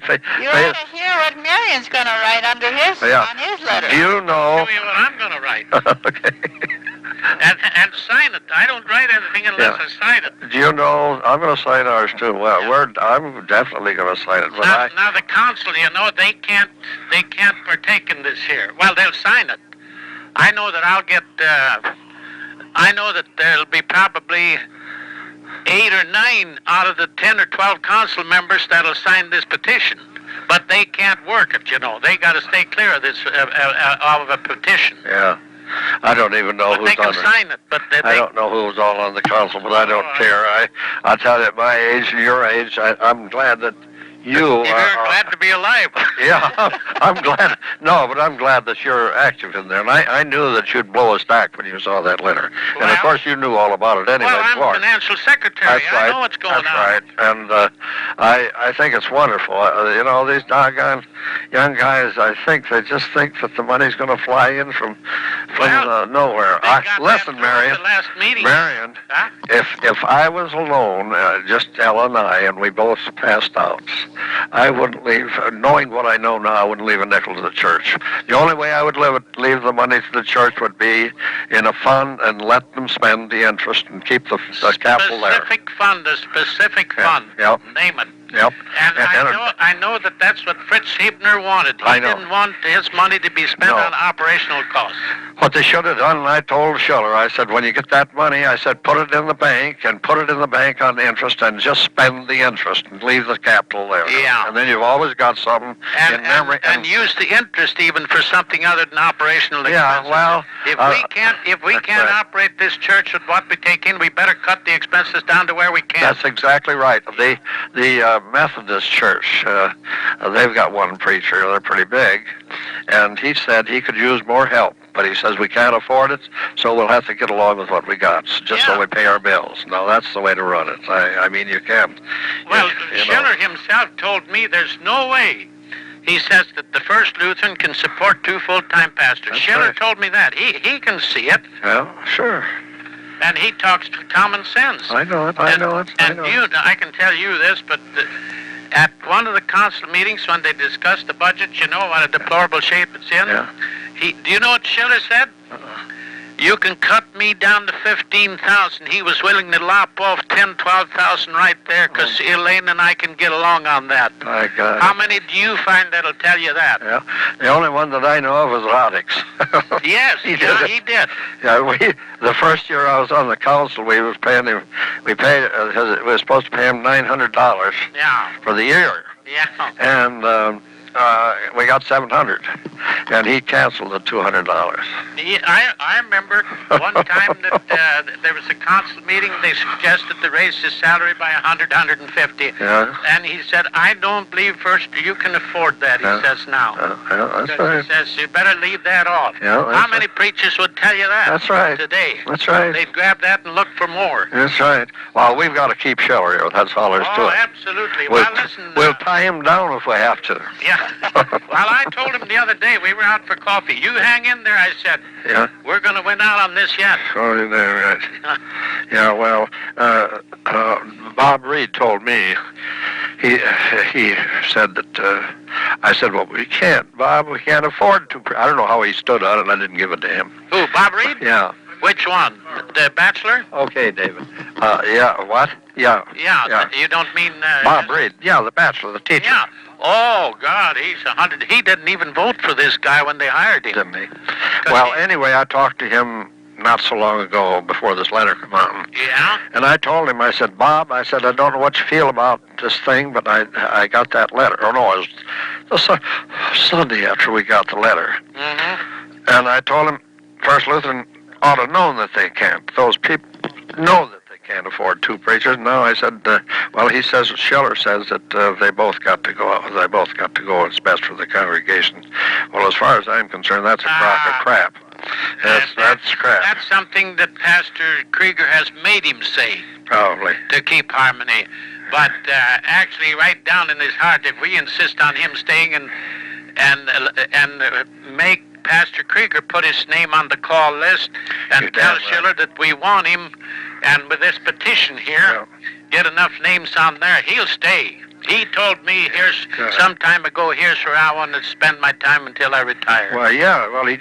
pay. you ought to hear what Marion's going to write under his on his letter. Do you know? Tell me what I'm going to write. Okay. and sign it. I don't write anything unless I sign it. Do you know? I'm going to sign ours too. Well, I'm definitely going to sign it. But Now the council, you know, they can't partake in this here. Well, they'll sign it. I know that I'll get. I know that there'll be probably 8 or 9 out of the 10 or 12 council members that'll sign this petition. But they can't work it, you know. They got to stay clear of this of a petition. Yeah. I don't even know But who's they can on it. sign it. But I don't know who's all on the council, but I don't care. I'll tell you, at my age and your age, I'm glad that you You're glad to be alive. Yeah, I'm glad. No, but I'm glad that you're active in there. And I knew that you'd blow a stack when you saw that letter. And of Well- course, you knew all about it anyway. Well, I'm before. financial secretary. That's I right. know what's going That's on. right. And I think it's wonderful. You know, these doggone young guys, I think they just think that the money's going to fly in from nowhere. They got Listen, that Marion. at the last meeting. Marion, Huh? if I was alone, just Ella and I, and we both passed out, I wouldn't leave, knowing what I know now, I wouldn't leave a nickel to the church. The only way I would leave the money to the church would be in a fund and let them spend the interest and keep the capital there. Specific fund, a specific fund. Yep. Name it. Yep. And I know that that's what Fritz Hebner wanted. He I know. didn't want his money to be spent No. on operational costs. What they should have done, and I told Schiller, I said, when you get that money, I said, put it in the bank and put it in the bank on interest and just spend the interest and leave the capital there. Yeah. And then you've always got something in memory. And use the interest even for something other than operational Yeah, expenses. well, if we that's can't right. operate this church with what we take in, we better cut the expenses down to where we can. That's exactly right. The Methodist Church, they've got one preacher. They're pretty big, and he said he could use more help. But he says we can't afford it, so we'll have to get along with what we got, just so we pay our bills. No, that's the way to run it. I mean, you can't. Well, you know. Schiller himself told me there's no way. He says that the First Lutheran can support 2 full-time pastors. That's Schiller right. told me that. He can see it, Yeah, sure. and he talks common sense. I know it. I know it. I And know it. I can tell you this, but at one of the council meetings when they discussed the budget, you know what a deplorable shape it's in. Yeah. Do you know what Schiller said? You can cut me down to 15,000. He was willing to lop off 10, 12,000 right there, because Elaine and I can get along on that. My God. How many do you find that'll tell you that? Yeah. The only one that I know of was Roddick's. Yes, He yeah, did. he did. Yeah, the first year I was on the council, we was paying him. We were supposed to pay him $900 Yeah, for the year, yeah. and we got $700, and he canceled the $200. I remember one time that there was a council meeting. They suggested to raise his salary by 100, 150. Yeah. And he said, I don't believe first you can afford that, he says now. Yeah, that's Because right. He says, you better leave that off. Yeah, that's How many preachers would tell you that That's right. today? That's right. They'd grab that and look for more. That's right. Well, we've got to keep Scheller here. That's all there's to Oh, it. absolutely. We'll, Well, listen. we'll tie him down if we have to. Yeah. Well, I told him the other day, we were out for coffee. You hang in there, I said. Yeah. We're going to win out on this yet. Oh, yeah, right. Yeah, well, Bob Reed told me, he said that, I said, well, we can't, Bob, we can't afford to. I don't know how he stood on it, I didn't give it to him. Who, Bob Reed? Yeah. Which one? The Bachelor? Okay, David. Yeah, what? Yeah. Yeah. You don't mean... Bob Reed. Yeah, the Bachelor, the teacher. Yeah. Oh, God, he's 100. He didn't even vote for this guy when they hired him. Didn't he? Well, anyway, I talked to him not so long ago before this letter came out. Yeah? And I told him, I said, Bob, I said, I don't know what you feel about this thing, but I got that letter. Oh, no, it was the Sunday after we got the letter. Mm-hmm. And I told him, First Lutheran ought to know that they can't. Those people know that they can't afford two preachers. Now I said, well, he says, Scheller says that they both got to go. They both got to go. It's best for the congregation. Well, as far as I'm concerned, that's a crock of crap. That's crap. That's something that Pastor Krieger has made him say. Probably. To keep harmony. But actually, right down in his heart, if we insist on him staying and make Pastor Krieger put his name on the call list and tell Schiller that we want him, and with this petition here, get enough names on there, he'll stay. He told me some time ago, here's where I want to spend my time until I retire. Well, yeah. Well, he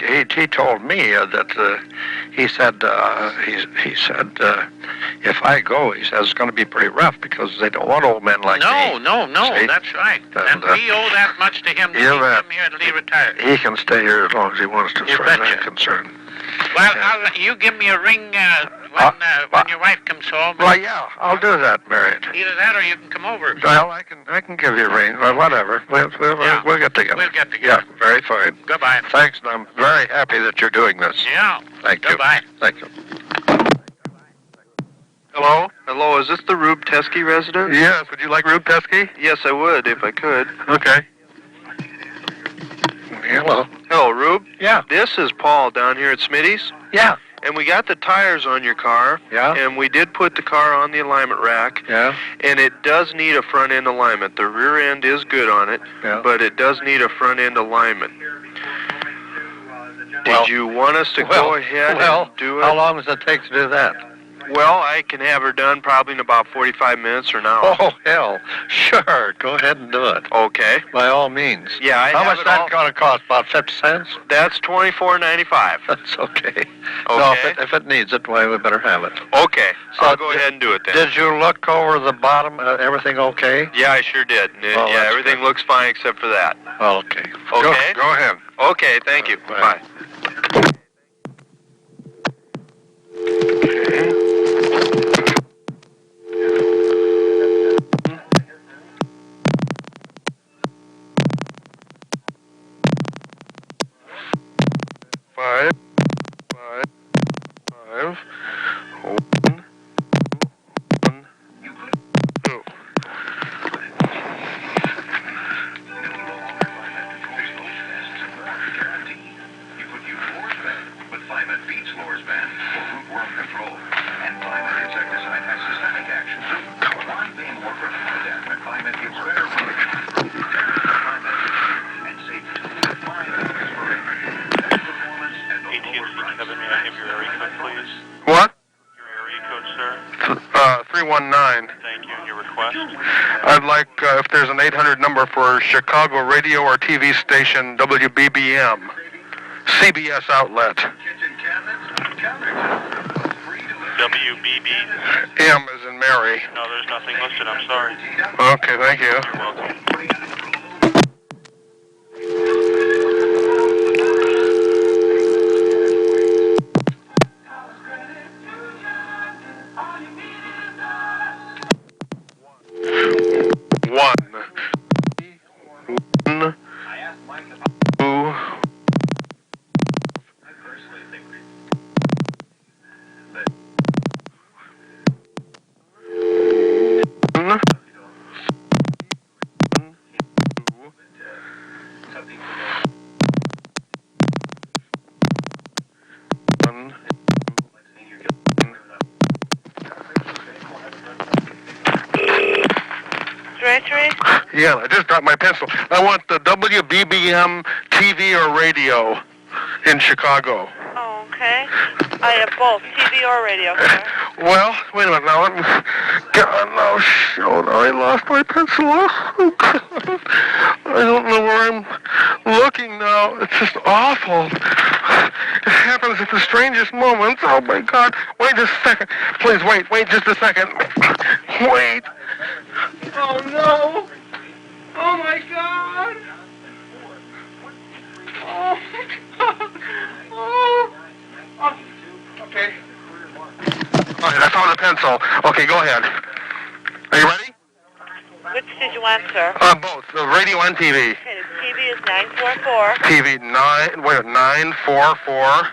told me that he said if I go, he says it's going to be pretty rough because they don't want old men like me. No, See? that's right. And we owe that much to him to keep him here until he retires. He can stay here as long as he wants to, as far as I'm concerned. Well, you give me a ring when your wife comes home. Well, yeah, I'll do that, Marion. Either that or you can come over. Well, I can give you a ring. Well, whatever. We'll get together. We'll get together. Yeah, very fine. Goodbye. Thanks, and I'm very happy that you're doing this. Yeah. Thank you. Goodbye. Thank you. Hello? Hello, is this the Rube Teske residence? Yes, would you like Rube Teske? Yes, I would, if I could. Okay. Hello. Hello, Rube? Yeah. This is Paul down here at Smitty's. Yeah. And we got the tires on your car. Yeah. And we did put the car on the alignment rack. Yeah. And it does need a front end alignment. The rear end is good on it, but it does need a front end alignment. Did you want us to go ahead and do it? How long does it take to do that? Well, I can have her done probably in about 45 minutes or an hour. Oh, hell. Sure. Go ahead and do it. Okay. By all means. Yeah, How much that going to cost? About 50 cents? That's $24.95. That's okay. Okay. No, if it needs it, why, we better have it. Okay. So I'll go ahead and do it then. Did you look over the bottom? Everything okay? Yeah, I sure did. Yeah, everything looks fine except for that. Okay. Okay. Go ahead. Okay, thank you. Bye. Five. 1, 2. What? Your area code, sir. 319. Thank you. And your request? I'd like, if there's an 800 number for Chicago radio or TV station WBBM, CBS outlet. WBB? M as in Mary. No, there's nothing listed. I'm sorry. Okay, thank you. You're welcome. One. Two. Directory? Yeah, I just dropped my pencil. I want the WBBM TV or radio in Chicago. Oh, okay. I have both, TV or radio, sir. Well, wait a minute now. Let me get on now. Oh, no, I lost my pencil. Oh, God. I don't know where I'm looking now. It's just awful. It happens at the strangest moments. Oh, my God. Wait just a second. Please, wait just a second. Wait. Oh, no. Oh, my God. Oh, oh. Oh. Okay. All right, I found a pencil. Okay, go ahead. Are you ready? Which did you want, sir? Both, the radio and TV. Okay, the TV is 944. TV 944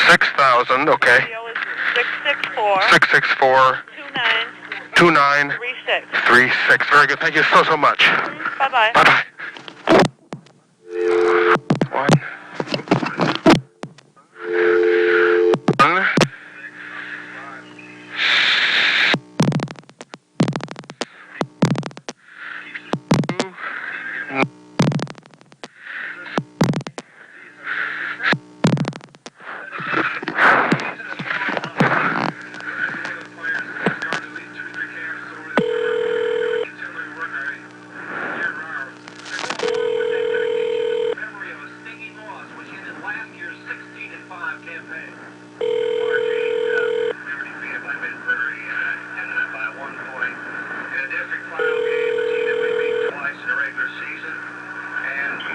6000. Okay. Radio is 664 664 29 29 36. 36. Very good. Thank you so much. Bye-bye. Bye-bye. One.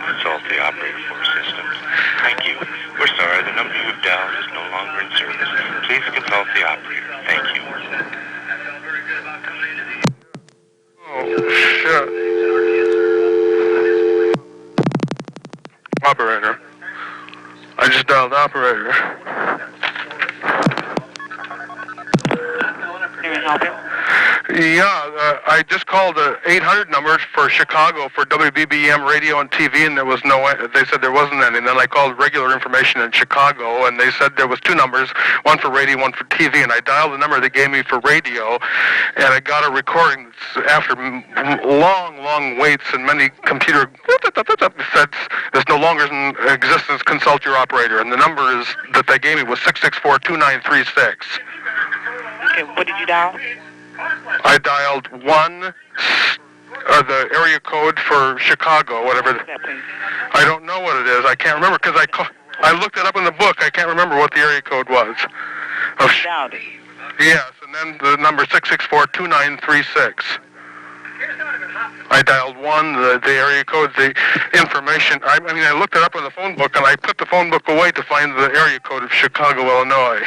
Consult the operator for systems. Thank you. We're sorry, the number you've dialed is no longer in service. Please consult the operator. Thank you. Oh, shit. Operator. I just dialed operator. Can we help you? Yeah, I just called the 800 number for Chicago for WBBM radio and TV, and there was they said there wasn't any. And then I called regular information in Chicago, and they said there was two numbers, one for radio, one for TV. And I dialed the number they gave me for radio, and I got a recording that's after long waits and many computer said there's no longer in existence. Consult your operator. And the number that they gave me was 664-2936. Okay, what did you dial? I dialed the area code for Chicago, whatever. I don't know what it is. I can't remember because I looked it up in the book. I can't remember what the area code was. Yes, and then the number 664-2936. I dialed the area code, the information. I mean, I looked it up in the phone book, and I put the phone book away to find the area code of Chicago, Illinois.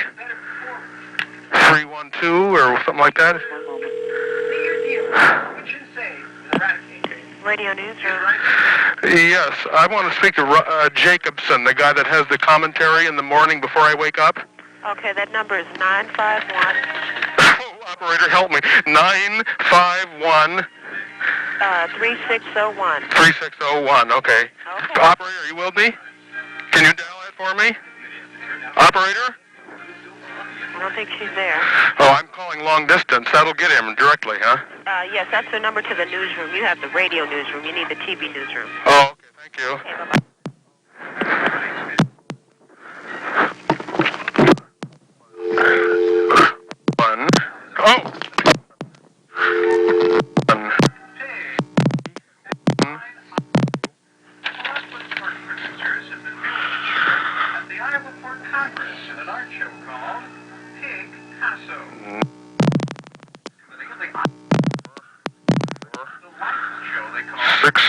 312 or something like that. Radio newsroom. Yes, I want to speak to Jacobson, the guy that has the commentary in the morning before I wake up. Okay, that number is 951. Oh, operator, help me. 951. 3601. 3601. Okay. Operator, are you with me? Can you dial that for me? Operator? I don't think she's there. Oh, I'm calling long distance. That'll get him directly, huh? Yes, that's the number to the newsroom. You have the radio newsroom. You need the TV newsroom. Oh, okay. Thank you. Okay, bye-bye. One. Oh! One. The Iowa Port Congress 6.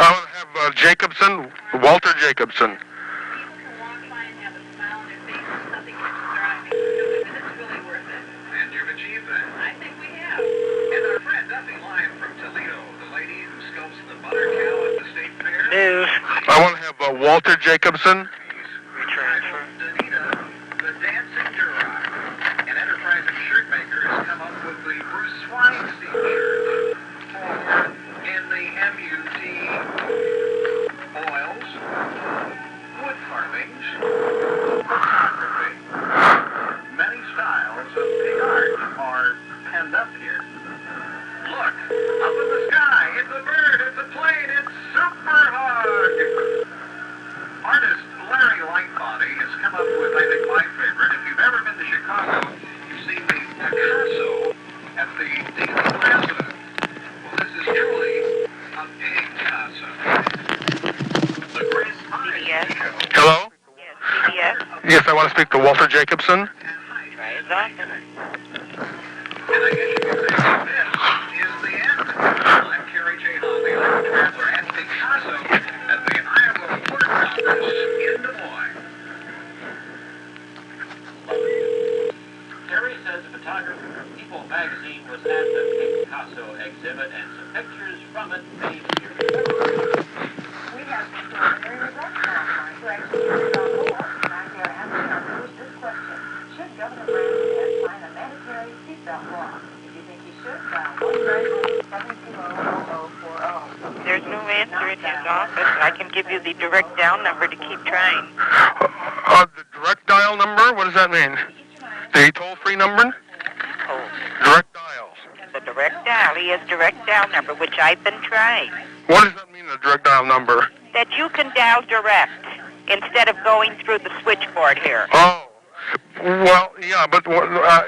I want to have Jacobson, Walter Jacobson. And you've achieved that. I think we have. And our friend Duffy Lyon from Toledo, the lady who sculpts the butter cow at the state fair. News. I want to have Walter Jacobson. Retransfer. Danita, the dancing Duroc. An enterprising shirt maker has come up with the Bruce Weinstein shirt. In the MUT oils, wood carvings, photography, many styles of pig art are penned up here. Look, up in the sky, it's a bird, it's a plane, it's Super Hug! Artist Larry Lightbody has come up with, I think, my favorite. If you've ever been to Chicago, you've seen the Picasso at the Daily President. Well, this is truly a Picasso. The Chris CBS. Hello? Yes, CBS. Yes, I want to speak to Walter Jacobson. Try his office. And I guess you can say that this is the end. I'm Kerry J. Hahn, the art traveler at Picasso at the Iowa Port Conference in Des Moines. Terry says the photographer from People magazine was at the Picasso exhibit and some pictures from it made here. We have some preliminary results now. So actually, here's our poll, and I'm here asking our viewers this question. Should Governor Branstad sign a mandatory seatbelt law? If you think he should, dial 1-900-720-0040. There's no answer in his office. I can give you the direct down number to keep trying. The direct dial number? What does that mean? The toll-free number? Oh, Direct dial. the direct dial. He has direct dial number, which I've been trying. What does that mean, the direct dial number? That you can dial direct instead of going through the switchboard here. Oh. Well, yeah, but I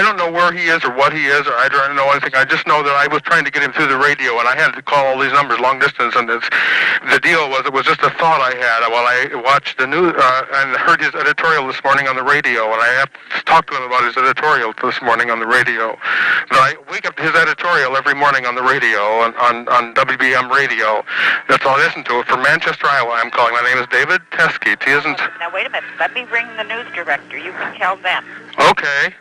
don't know where he is or what he is, or I don't know anything. I just know that I was trying to get him through the radio, and I had to call all these numbers long distance, and the deal was, it was just a thought I had while I watched the news and heard his editorial this morning on the radio, and I have to talk to him about his editorial this morning on the radio. But I wake up to his editorial every morning on the radio, on WBM radio. That's all I listen to. From Manchester, Iowa, I'm calling. My name is David Teske. He isn't... Now, wait a minute. Let me ring the news director. You can tell them. Okay.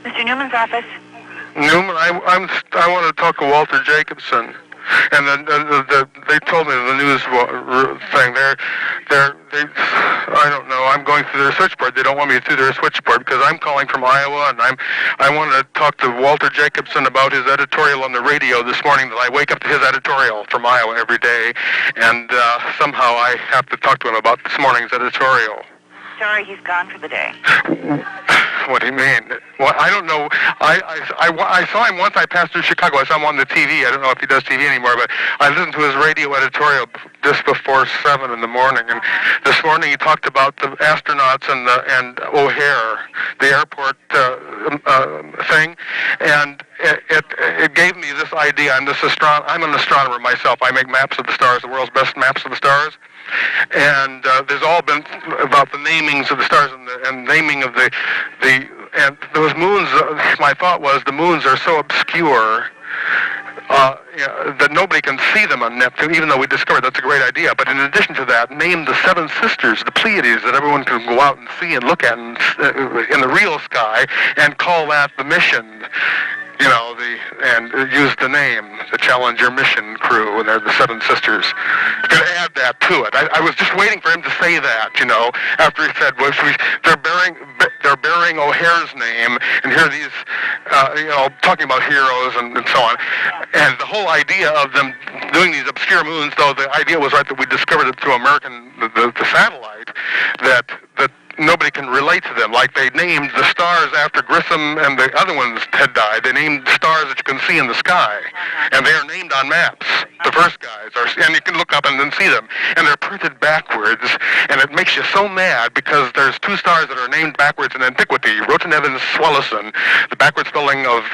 Mr. Newman's office. Newman, I want to talk to Walter Jacobson, and they told me the news thing. I don't know. I'm going through their switchboard. They don't want me through their switchboard because I'm calling from Iowa, and I want to talk to Walter Jacobson about his editorial on the radio this morning. That I wake up to his editorial from Iowa every day, and somehow I have to talk to him about this morning's editorial. Sorry, he's gone for the day. What do you mean? Well, I don't know. I saw him once. I passed through Chicago. I saw him on the TV. I don't know if he does TV anymore, but I listened to his radio editorial just before 7 in the morning. And this morning he talked about the astronauts and O'Hare, the airport thing, and it gave me this idea. I'm an astronomer myself. I make maps of the stars, the world's best maps of the stars. And there's all been about the namings of the stars and naming of and those moons. My thought was the moons are so obscure that nobody can see them on Neptune, even though we discovered that's a great idea. But in addition to that, name the seven sisters, the Pleiades, that everyone can go out and see and look at in the real sky, and call that the mission. You know, and use the name, the Challenger mission crew, and they're the Seven Sisters. You could add that to it. I was just waiting for him to say that, you know, after he said, well, they're bearing O'Hare's name, and here are these, talking about heroes and so on. And the whole idea of them doing these obscure moons, though the idea was right that we discovered it through the satellite, that nobody can relate to them. Like they named the stars after Grissom and the other ones had died. They named stars that you can see in the sky, and they are named on maps. The first guys are, and you can look up and then see them, and they're printed backwards, and it makes you so mad because there's two stars that are named backwards in antiquity: Roten Evans Swellison, the backward spelling of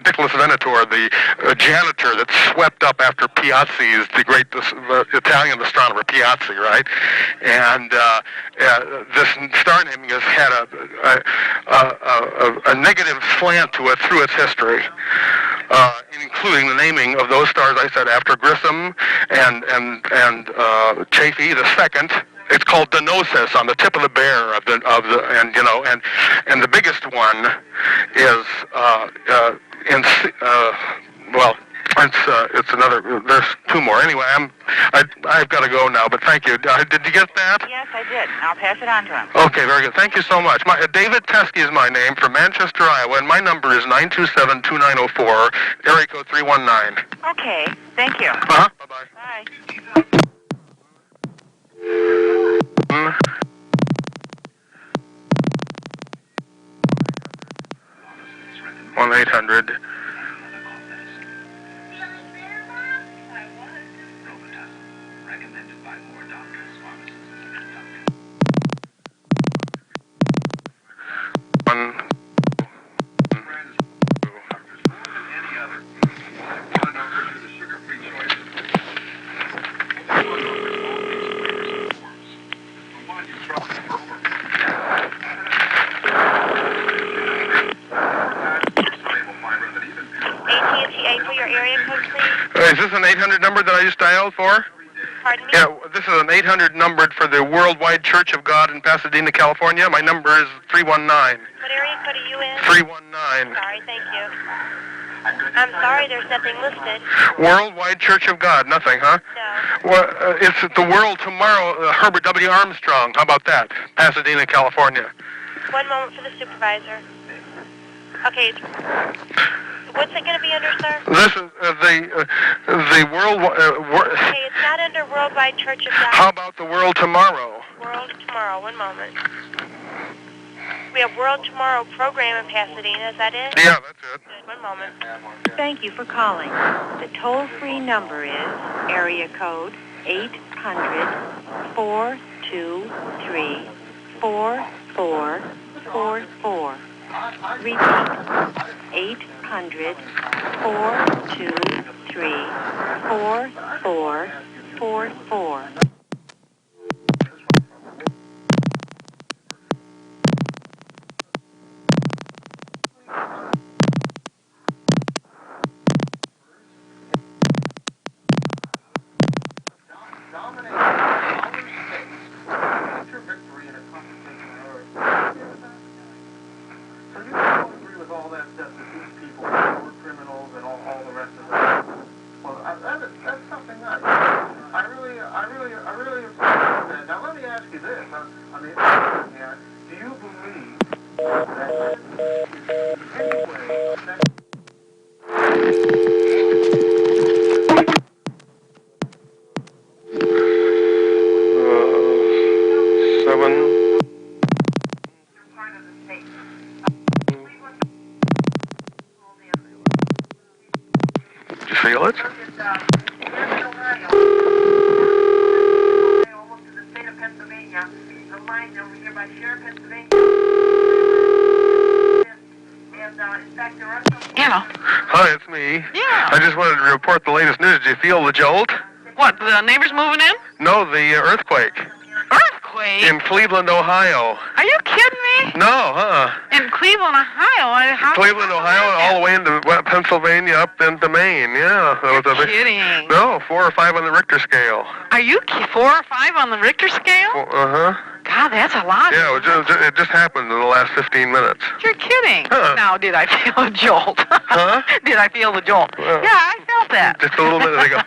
Nicholas Venator, the janitor that swept up after Piazzi's, the great Italian astronomer Piazzi, right? And this star naming has had a negative slant to it through its history, including the naming of those stars I said after Grissom and Chaffee the second. It's called Denosis, on the tip of the bear of the and the biggest one is it's another. There's two more. Anyway, I've got to go now. But thank you. Did you get that? Yes, I did. I'll pass it on to him. Okay, very good. Thank you so much. David Teske is my name, from Manchester, Iowa, and my number is 927-2904, area code 319. Okay. Thank you. Bye-bye. Bye. 1-800. Is this an 800 number that I just dialed for? Pardon me? Yeah, this is an 800 number for the Worldwide Church of God in Pasadena, California. My number is 319. What area code are you in? 319. Sorry, thank you. I'm sorry, there's nothing listed. Worldwide Church of God, nothing, huh? No. Well, it's the World Tomorrow, Herbert W. Armstrong. How about that? Pasadena, California. One moment for the supervisor. Okay. What's it going to be under, sir? This is the World. Okay, it's not under Worldwide Church of God. How about the World Tomorrow? World Tomorrow. One moment. We have World Tomorrow program in Pasadena. Is that it? Yeah, that's it. Good. One moment. Thank you for calling. The toll-free number is area code 800-423-4444. Repeat, 800-423-4444. Feel it? Hello. Hi, it's me. Yeah. I just wanted to report the latest news. Did you feel the jolt? What, the neighbors moving in? No, the earthquake. Earthquake? In Cleveland, Ohio. Are you kidding me? No, In Cleveland, Ohio? Cleveland, Ohio, all the way into Pennsylvania, up into Maine. Yeah. That was kidding. No, 4 or 5 on the Richter scale. Are you 4 or 5 on the Richter scale? Uh-huh. God, that's a lot. Yeah, it just happened in the last 15 minutes. You're kidding. Huh. Now, did I feel a jolt? Huh? Did I feel the jolt? Well, yeah, I felt that. Just a little minute ago.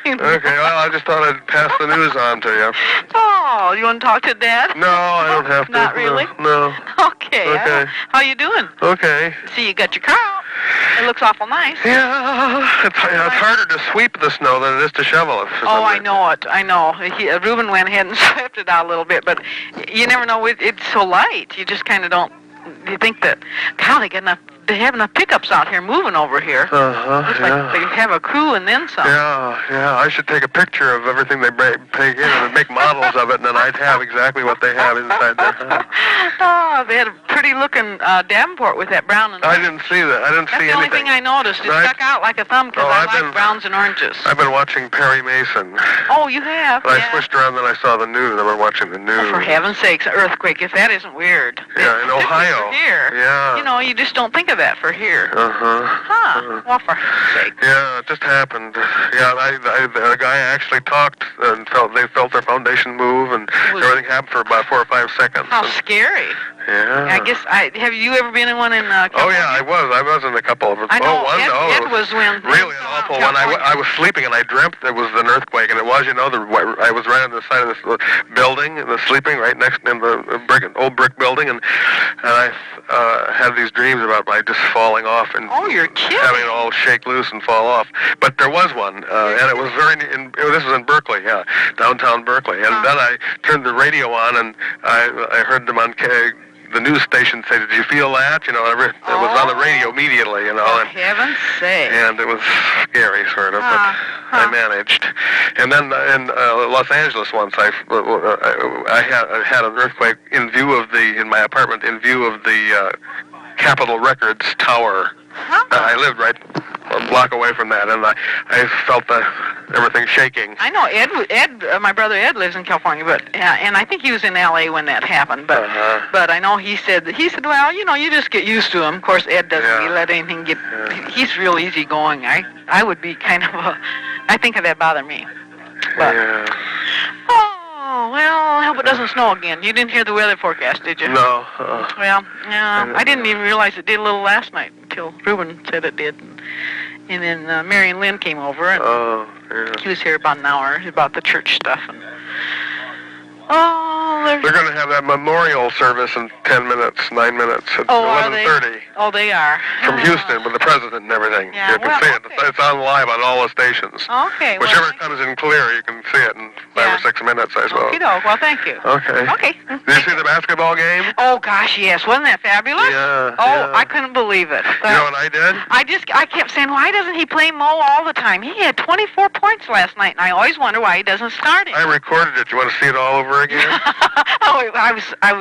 Okay, well, I just thought I'd pass the news on to you. Oh, you want to talk to Dad? No, I don't have to. Not really? No. Okay. Okay. How you doing? Okay. See, you got your car out. It looks awful nice. Yeah, it's harder to sweep the snow than it is to shovel it. Oh, I know it. I know. Reuben went ahead and swept it out a little bit, but you never know. It's so light. You just kind of don't. You think that, God, they have enough pickups out here moving over here. Looks like they have a crew and then some. Yeah. I should take a picture of everything they take in and make models of it, and then I'd have exactly what they have inside their house. Oh, they had a pretty-looking Davenport with that brown and orange. I didn't see that. I didn't see anything. That's the only thing I noticed. It stuck out like a thumb because I like browns and oranges. I've been watching Perry Mason. Oh, you have? I switched around, then I saw the news. I've been watching the news. Oh, for heaven's sakes, an earthquake, if that isn't weird. Yeah, in Ohio. For here. Yeah. You know, you just don't think of that for here. Well, for heaven's sake. Yeah, it just happened. Yeah, the guy actually talked and they felt their foundation move, and everything happened for about 4 or 5 seconds. How scary. Yeah. I guess have you ever been in one in California? Oh yeah, I was in a couple of them. I know. It was when really an awful one. I was sleeping and I dreamt there was an earthquake, and it was, I was right on the side of this building and was sleeping right next in the old brick building, and I had these dreams about my just falling off and you're kidding. Having it all shake loose and fall off. But there was one, and it was this was in Berkeley, downtown Berkeley, and then I turned the radio on and I heard them on the news station say, "Did you feel that?" It was on the radio immediately, For heaven's sake. And it was scary, sort of, but I managed. And then in Los Angeles once, I had an earthquake in my apartment, in view of the Capitol Records tower. I lived right a block away from that, and I felt everything shaking. I know Ed, my brother Ed lives in California, but and I think he was in L.A. when that happened. But but I know he said, well, you just get used to him. Of course, Ed doesn't let anything get. He's real easygoing. I would be kind of I think that'd bother me. But, Oh, well, I hope it doesn't snow again. You didn't hear the weather forecast, did you? No. Well, I didn't even realize it did a little last night until Reuben said it did. And then Mary and Lynn came over, and he was here about an hour about the church stuff. And they're going to have that memorial service in 10 minutes, 9 minutes, at 11:30. Oh, they are. From Houston with the president and everything. Yeah, you can see it. It's on live on all the stations. Okay. Whichever comes in clear, you can see it in 5 or 6 minutes, I suppose. Okey-doke. Well, thank you. Okay. Okay. Did you see the basketball game? Oh, gosh, yes. Wasn't that fabulous? Yeah. I couldn't believe it. You know what I did? I kept saying, why doesn't he play Mo all the time? He had 24 points last night, and I always wonder why he doesn't start him. I recorded it. You want to see it all over again? I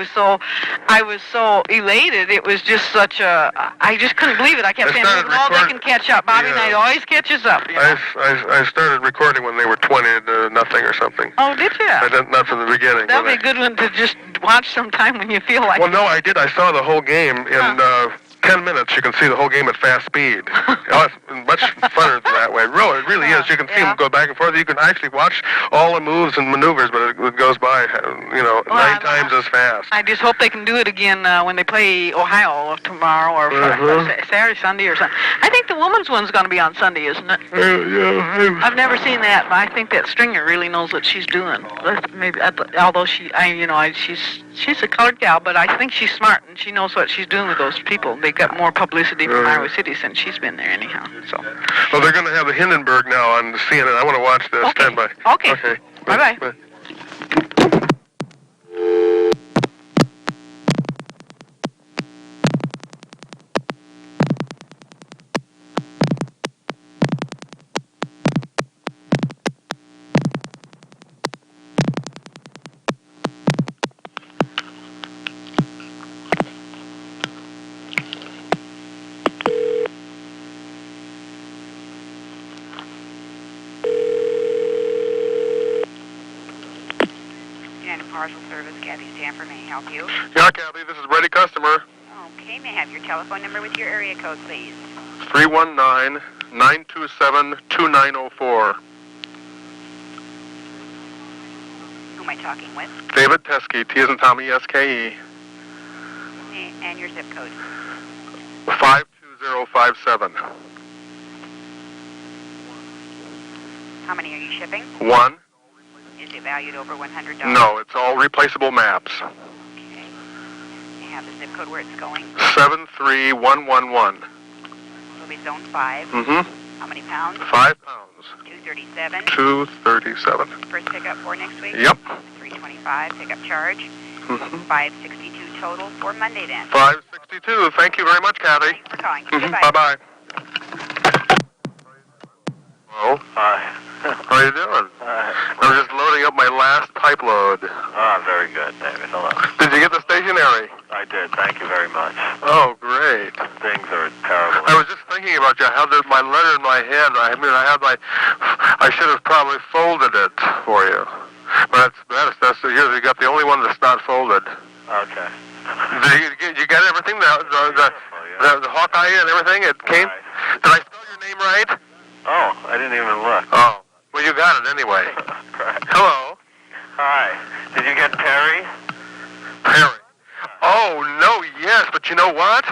was so elated. It was just such a. I just couldn't believe it. I kept saying, no, they can catch up. Bobby Knight always catches up. I started recording when they were 20-0 or something. Oh, did you? Not from the beginning. That'd be a good one to just watch sometime when you feel like. Well, no, I did. I saw the whole game in 10 minutes. You can see the whole game at fast speed. It's much funner that way. Really, it really is. You can see them go back and forth. You can actually watch all the moves and maneuvers, but it goes by, 9 times as fast. I just hope they can do it again when they play Ohio tomorrow or Saturday, Sunday or something. I think the women's one's going to be on Sunday, isn't it? Yeah. I've never seen that, but I think that Stringer really knows what she's doing. Maybe, although she's a colored gal, but I think she's smart and she knows what she's doing with those people. They got more publicity from Iowa City since she's been there anyhow. So. Well, they're going to have the Hindenburg now on CNN. I want to watch this. Okay. Stand by. Okay. Bye-bye. Parcel Service, Kathy Stanford, may I help you? Yeah, Kathy, this is ready customer. Okay, may I have your telephone number with your area code, please? 319-927-2904. Who am I talking with? David Teske, T as in Tommy, S-K-E. And your zip code? 52057. How many are you shipping? 1. Is it valued over $100? No, it's all replaceable maps. Okay. You have the zip code where it's going? 73111. will be zone 5. Mm-hmm. How many pounds? 5 pounds. 237. 237. First pickup for next week? Yep. 325 pickup charge. Mm-hmm. 562 total for Monday then. 562. Thank you very much, Kathy. Thanks for calling. Mm-hmm. Goodbye. Bye-bye. Hello. Hi. How you doing? I'm just loading up my last pipe load. Ah, very good, David. Hello. Did you get the stationery? I did. Thank you very much. Oh, great. Things are terrible. I was just thinking about you. I had my letter in my hand. I should have probably folded it for you. But that's here. You got the only one that's not folded. Okay. You got everything? The Hawkeye and everything? It came? Right. Did I spell your name right? Oh, I didn't even look. Oh. Well, you got it anyway. Hello. Hi. Did you get Perry? Perry. Oh, no, yes, but you know what?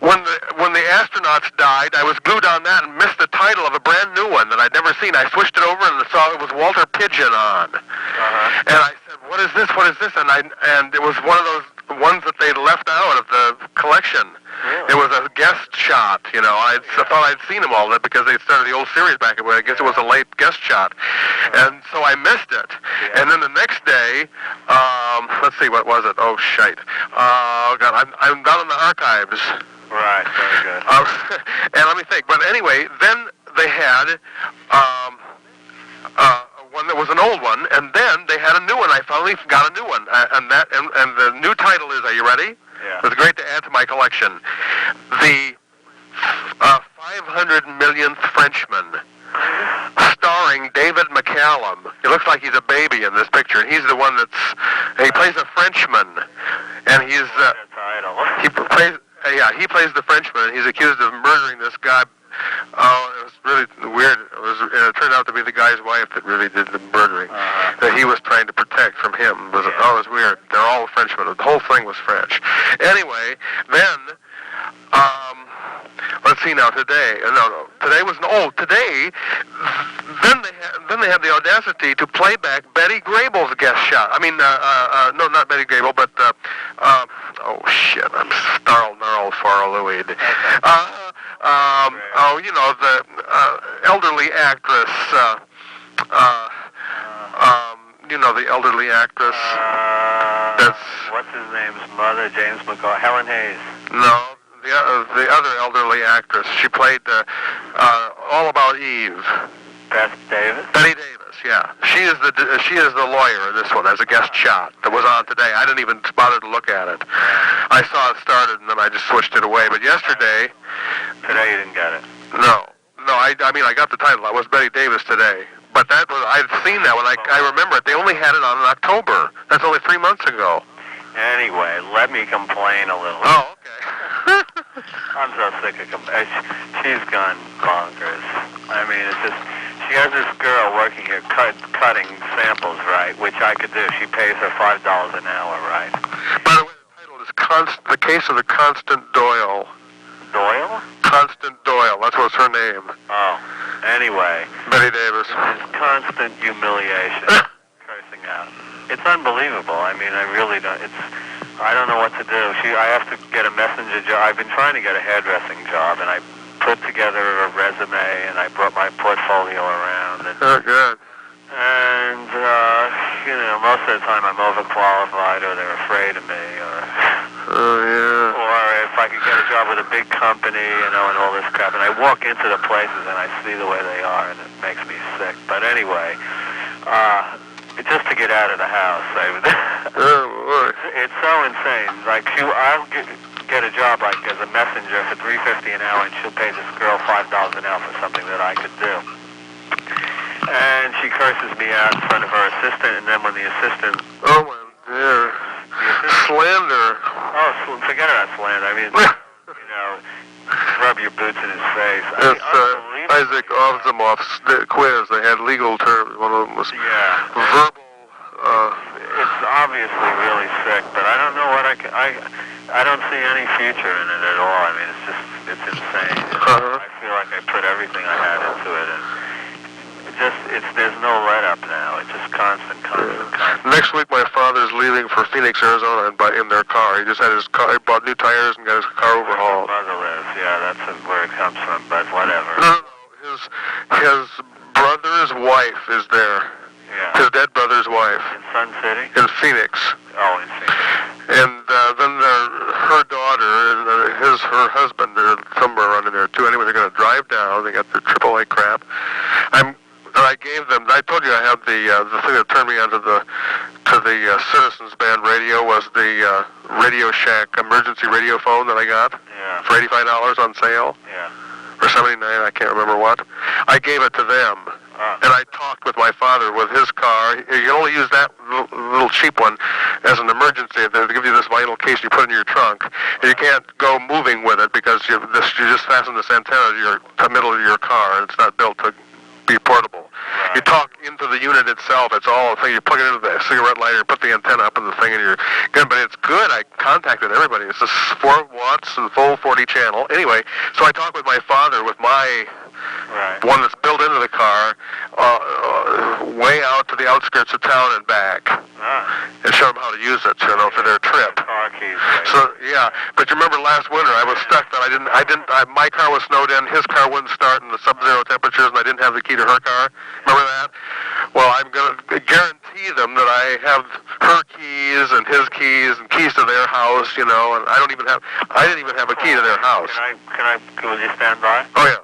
When the astronauts died, I was glued on that and missed the title of a brand new one that I'd never seen. I switched it over and saw it was Walter Pidgeon on. And I said, what is this? What is this? And it was one of those ones that they left out of the collection. Really? It was a guest shot, you know. I thought I'd seen them all because they started the old series back away. I guess it was a late guest shot. And so I missed it. And then the next day, let's see, what was it? Oh, shite. Oh, God, I'm down in the archives. Right, very good. And let me think. But anyway, then they had one that was an old one, and then they had a new one. I finally got a new one, and the new title is, are you ready? Yeah. It was great to add to my collection. The 500 millionth Frenchman, starring David McCallum. He looks like he's a baby in this picture. He's the one he plays a Frenchman, and he plays the Frenchman. He's accused of murdering this guy. Oh, it was really weird. It turned out to be the guy's wife that really did the murdering. That he was trying to protect from him. It was weird. They're all Frenchmen. The whole thing was French. Anyway, then, let's see now. Today, today was today. Then they had the audacity to play back Betty Grable's guest shot. I mean, no, not Betty Grable, but oh shit, I'm snarled farlouied. You know, the elderly actress. You know the elderly actress. That's what's his name's mother, James McCall, Helen Hayes. No, the other elderly actress. She played All About Eve. Beth Davis. Betty Davis. Yeah, she is the lawyer in this one as a guest shot that was on today. I didn't even bother to look at it. I saw it started and then I just switched it away. But yesterday. Today you didn't get it. No. I mean I got the title. I was Betty Davis today. But I'd seen that one. I remember it. They only had it on in October. That's only 3 months ago. Anyway, let me complain a little. Oh, okay. I'm so sick of complaining. She's gone bonkers. I mean, it's just, she has this girl working here cutting samples, right, which I could do. She pays her $5 an hour, right? By the way, the title is The Case of the Constant Doyle. Doyle? Constant Doyle. That's what's her name. Oh. Anyway. Betty Davis. It's constant humiliation. Cursing out. It's unbelievable. I mean, I really don't. I don't know what to do. I have to get a messenger job. I've been trying to get a hairdressing job, and I put together a resume, and I brought my portfolio around. And, oh, good. And, you know, most of the time I'm overqualified, or they're afraid of me, or... Oh, yeah. Or if I could get a job with a big company, you know, and all this crap. And I walk into the places, and I see the way they are, and it makes me sick. But anyway, just to get out of the house, it's so insane. Like, I'll get a job like as a messenger for $3.50 an hour, and she'll pay this girl $5 an hour for something that I could do. And she curses me out in front of her assistant, and then when the assistant... Oh, my dear. Slander. Oh, forget about slander. I mean, you know, rub your boots in his face. It's Isaac Azimov's quiz. They had legal terms. One of them was verbal. It's obviously really sick, but I don't know what I don't see any future in it at all. I mean, it's insane. I feel like I put everything I had into it, and there's no let up now. It's just constant. Next week, my father's leaving for Phoenix, Arizona, in their car. He just had his car. He bought new tires and got his car overhauled. My mother lives. Yeah, that's where it comes from. But whatever. No. His brother's wife is there. Yeah. His dead brother's wife. In Sun City. In Phoenix. Oh, in Phoenix. And then her daughter and her husband are somewhere around in there too. Anyway, they're going to drive down. They got their AAA crap. I gave them. I told you I had the thing that turned me onto the Citizens Band radio was the Radio Shack emergency radio phone that I got for $85 on sale. Yeah. Or $79, I can't remember what. I gave it to them. And I talked with my father with his car. You can only use that little cheap one as an emergency. They give you this vital case you put in your trunk. And you can't go moving with it because you just fasten this antenna to the middle of your car, and it's not built to be portable. You talk into the unit itself. It's all a thing. You plug it into the cigarette lighter, put the antenna up in the thing, and you're good. But it's good. I contacted everybody. It's just 4 watts and full 40 channel. Anyway, so I talked with my father with my one that's built into the car, way out to the outskirts of town and back, and show them how to use it, for their trip. Car keys. So yeah, but you remember last winter I was stuck that my car was snowed in, his car wouldn't start in the sub-zero temperatures, and I didn't have the key to her car. Remember that? Well, I'm going to guarantee them that I have her keys and his keys and keys to their house, and I didn't even have a key to their house. Will you stand by? Oh yeah.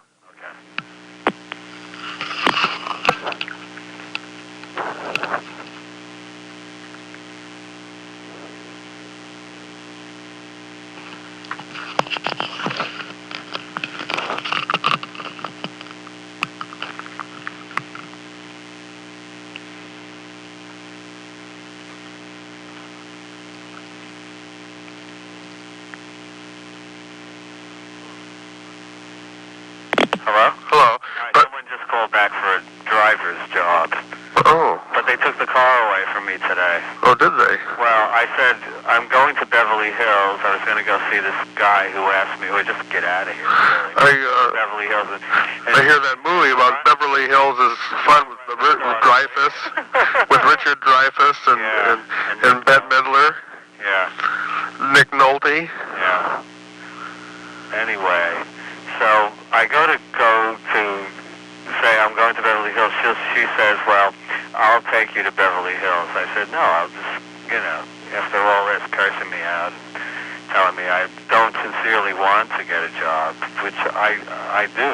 Hello? Hello. Someone just called back for a driver's job. Oh. But they took the car away from me today. Oh, did they? Well, I said, I'm going to Beverly Hills. I was going to go see this guy who asked me, just get out of here. Really. Beverly Hills. I hear that movie about Beverly Hills is fun with Dreyfuss, with Richard Dreyfuss and Bette Midler. Yeah. Nick Nolte. Yeah. Anyway, so I go to say I'm going to Beverly Hills. She says, well, I'll take you to Beverly Hills. I said, no, I'll just, after all this cursing me out and telling me I don't sincerely want to get a job, which I do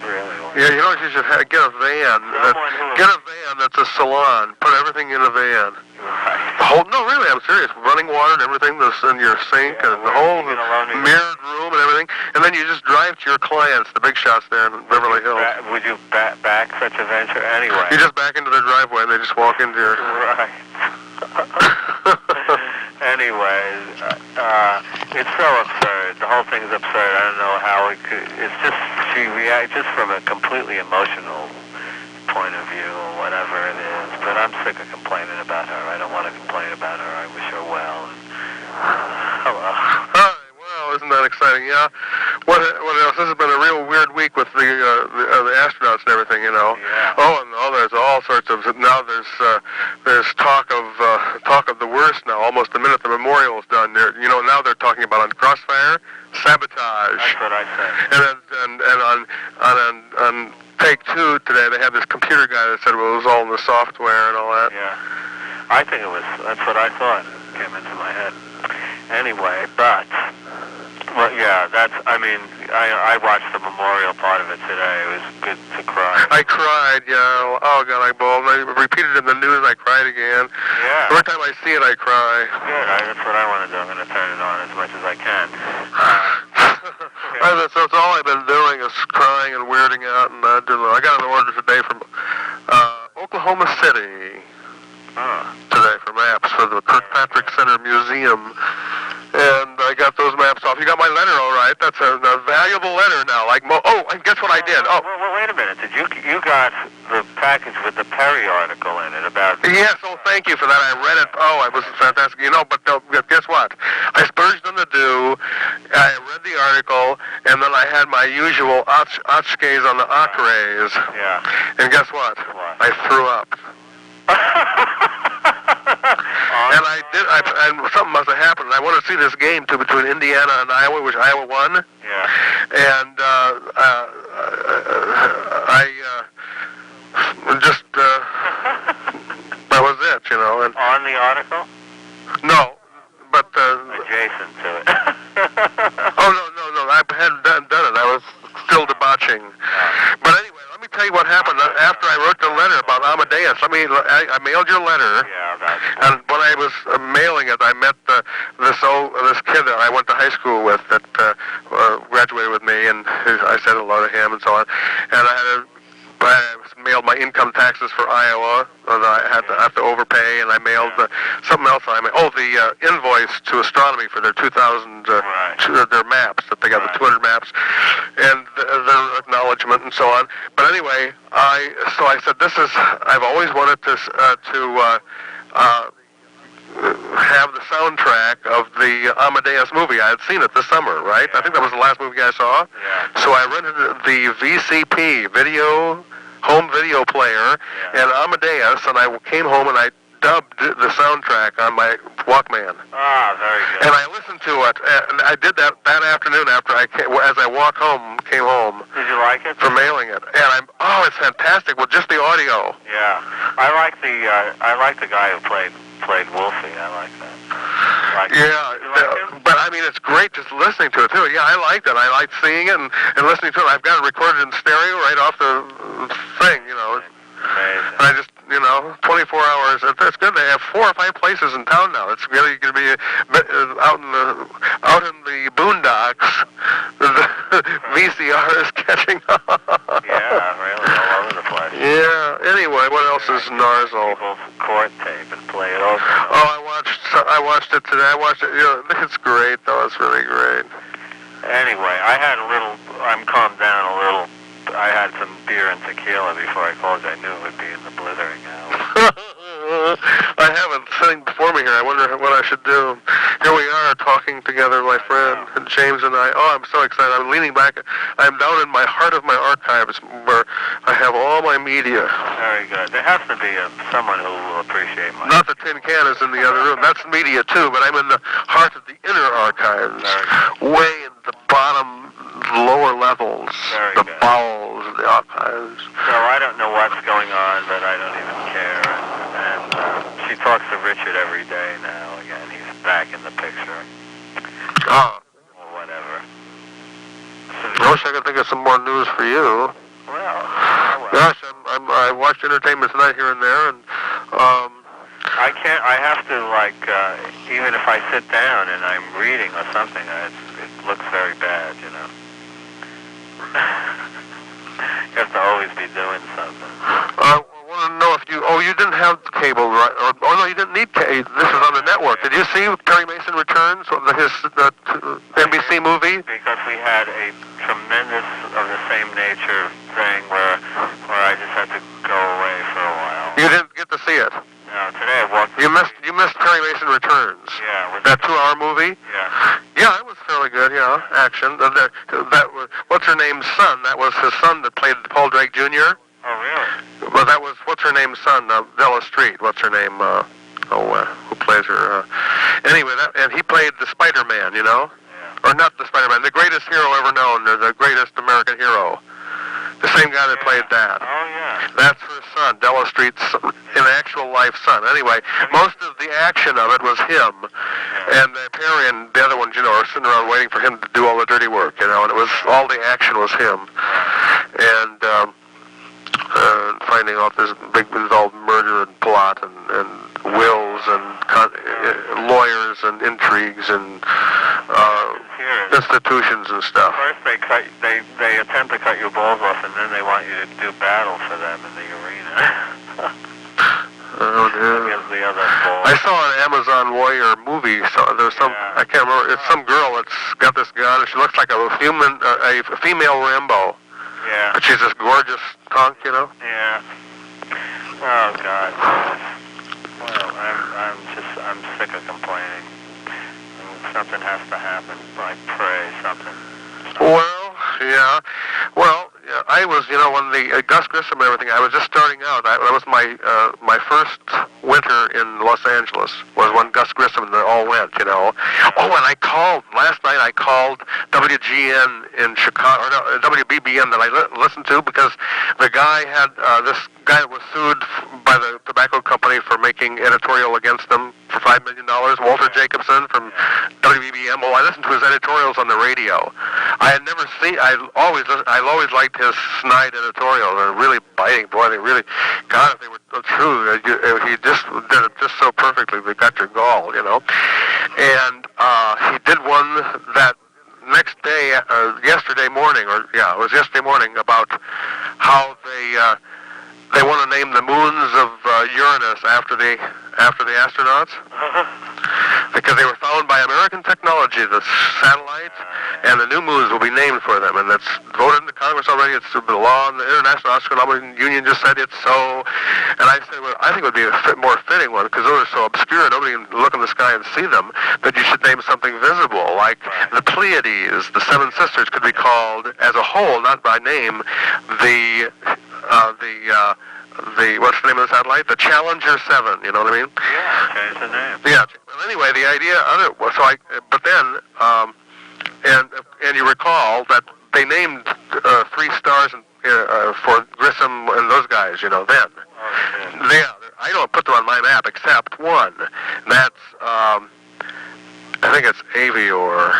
really, want. Yeah, you should get a van. Get a van that's a salon. Put everything in a van. Right. No, really, I'm serious. Running water and everything that's in your sink and the whole mirrored room and everything. And then you just drive to your clients, the big shots there in Beverly Hills. Would you back such a venture anyway? You just back into their driveway and they just walk into your... Right. Anyways, it's so absurd. The whole thing's absurd. I don't know how it could... It's just, she reacts just from a completely emotional point of view or whatever it is. But I'm sick of complaining about her. I don't want to complain about her. I wish her well. Hello. Hi. Well, isn't that exciting? Yeah. What else? This has been a real weird week with the astronauts and everything, Yeah. There's all sorts of... Now there's talk of the worst now. Almost the minute the memorial is done, now they're talking about on Crossfire, sabotage. That's what I said. And on Take Two today, they had this computer guy that said, well, it was all in the software and all that. Yeah. I think it was. That's what I thought. Came into my head. Anyway, but... Well, yeah, I watched the memorial part of it today. It was good to cry. I cried, yeah. Oh, God, I bawled. I repeated it in the news, and I cried again. Yeah. Every time I see it, I cry. Good. That's what I want to do. I'm going to turn it on as much as I can. So it's all I've been doing is crying and weirding out, and I got an order today from Oklahoma City. Today for maps for the Kirkpatrick Center Museum. And I got those maps off. You got my letter, all right? That's a valuable letter now. And guess what I did? Well, wait a minute. Did you got the package with the Perry article in it about... Yes, thank you for that. I read it. It was fantastic. But guess what? I spurged them to do I read the article, and then I had my usual otchkes on the acres. Yeah. And guess what? I threw up. And I did. And something must have happened. I want to see this game too between Indiana and Iowa, which Iowa won. Yeah. And just that was it, you know. And on the article? No, but adjacent to it. Oh no! I hadn't done it. I was still debauching. But anyway, let me tell you what happened after I wrote the letter about Amadeus. I mailed your letter. Yeah, that's cool. And when I was mailing it, I met this kid that I went to high school with that graduated with me, and I said hello to him and so on. And I mailed my income taxes for Iowa. And I have to overpay, and I mailed something else. The invoice to astronomy for their 2000 their maps that they got, the 200 maps, and their acknowledgement and so on. But anyway, I said I've always wanted to have the soundtrack of the Amadeus movie. I had seen it this summer, right? I think that was the last movie I saw. Yeah. So I rented the VCP home video player and Amadeus, and I came home and I dubbed the soundtrack on my Walkman. Ah, very good. And I listened to it, and I did that afternoon after as I came home. Did you like it? For mailing it, and it's fantastic with just the audio. Yeah, I like the guy who played Wolfie. I like that. But I mean, it's great just listening to it too. Yeah, I liked it. I liked seeing it and listening to it. I've got it recorded in stereo right off the thing, you know. Amazing. And I just, 24 hours. It's good. They have 4 or 5 places in town now. It's really going to be out in the boondocks. The VCR is catching up. Yeah, really, all over the place. Yeah. Anyway, what else is Narzel? People court tape and play it over. I watched it today. I watched it. It's great, though. It's really great. Anyway, I'm calmed down a little. I had some beer and tequila before I called you. I knew it would be in the blithering hour. I have it sitting before me here. I wonder what I should do. Here we are talking together, my friend, and James and I. Oh, I'm so excited. I'm leaning back. I'm down in my heart of my archives where I have all my media. Very good. There has to be someone who will appreciate my... Not the tin can is in the other room. That's media, too, but I'm in the heart of the inner archives, way in the bottom lower levels, the bowels of the archives. So I don't know what's going on, but I don't even care. And she talks to Richard every day now. Again, he's back in the picture. Or whatever. I wish I could think of some more news for you. Well, gosh, I watched Entertainment Tonight here and there, and I can't. I have to even if I sit down and I'm reading or something, it looks very bad, You have to always be doing something. I want to know if you didn't have cable, right? No, you didn't need cable. This is on the network. Did you see Perry Mason Returns, his NBC movie? Because we had a tremendous of the same nature thing where I just had to go away for a while. You didn't get to see it. No, today I walked. You missed Perry Mason Returns. Yeah. That 2-hour movie. Yeah. Yeah, it was fairly good. Yeah, action. That was what's her name's son. That was his son that played Paul Drake Jr. Oh, really? Well, that was what's her name's son, Della Street. What's her name? Who plays her? Anyway, and he played the Spider-Man. Yeah. Or not the Spider-Man, the greatest hero ever known, the greatest American hero. The same guy that played that. Oh, yeah. That's her son, Della Street's in actual life son. Anyway, most of the action of it was him. And Perry and the other ones, are sitting around waiting for him to do all the dirty work, and it was, all the action was him. And finding out there's big involved murder and plot and wills and lawyers and intrigues and institutions and stuff. First they attempt to cut your balls off, and then they want you to do battle for them in the arena. Oh, dear. Against the other balls. I saw an Amazon Warrior movie. So there's some, I can't remember. It's some girl that's got this gun, and she looks like a female Rambo. Yeah. But she's this gorgeous hunk, Yeah. Oh God. Well, I'm sick of complaining. I'm something has to happen. I pray something. Well, yeah. Well, yeah, I was, when the Gus Grissom and everything, I was just starting out. That was my first winter in Los Angeles, was when Gus Grissom and they all went, Oh, and last night I called WGN in Chicago, or no, WBBM that I listened to, because the guy had, this guy was sued by the tobacco company for making editorial against them for $5 million, Walter Jacobson from WBBM. Well, I listened to his editorials on the radio. I had never seen, I always liked his snide editorials. They're really biting, boy. They really, God, if they were true, he just did it just so perfectly. They got your gall, And he did one that next day, yesterday morning, it was yesterday morning, about how they want to name the moons of Uranus after the astronauts, because they were found by American technology. The satellites and the new moons will be named for them, and it's voted in the Congress already. It's the law, and the International Astronomical Union just said it's so. And I said, well, I think it would be a more fitting one, because those are so obscure, nobody can look in the sky and see them, that you should name something visible, like the Pleiades, the Seven Sisters, could be called as a whole, not by name, the what's the name of the satellite? The Challenger 7, you know what I mean? Yeah, change the name. Yeah. Well, anyway, the idea of it was, but then, and you recall that they named 3 stars for Grissom and those guys, then. Oh, yeah. I don't put them on my map except one. That's, I think it's Avior,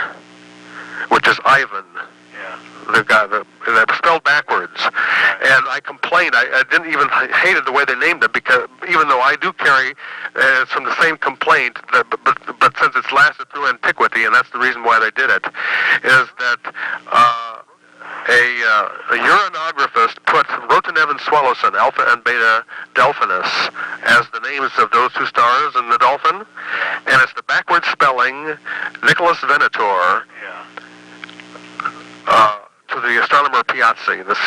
which is Ivan. Yeah. The guy that spelled backwards, and I complained. I didn't even hated the way they named it, because even though I do carry it's from the same complaint, but since it's lasted through antiquity, and that's the reason why they did it, is that a uranographist put Rotanev and Swallowson, Alpha and Beta Delphinus, as the names of those 2 stars in the dolphin, and it's the backward spelling Nicholas Venator. To the astronomer Piazzi, this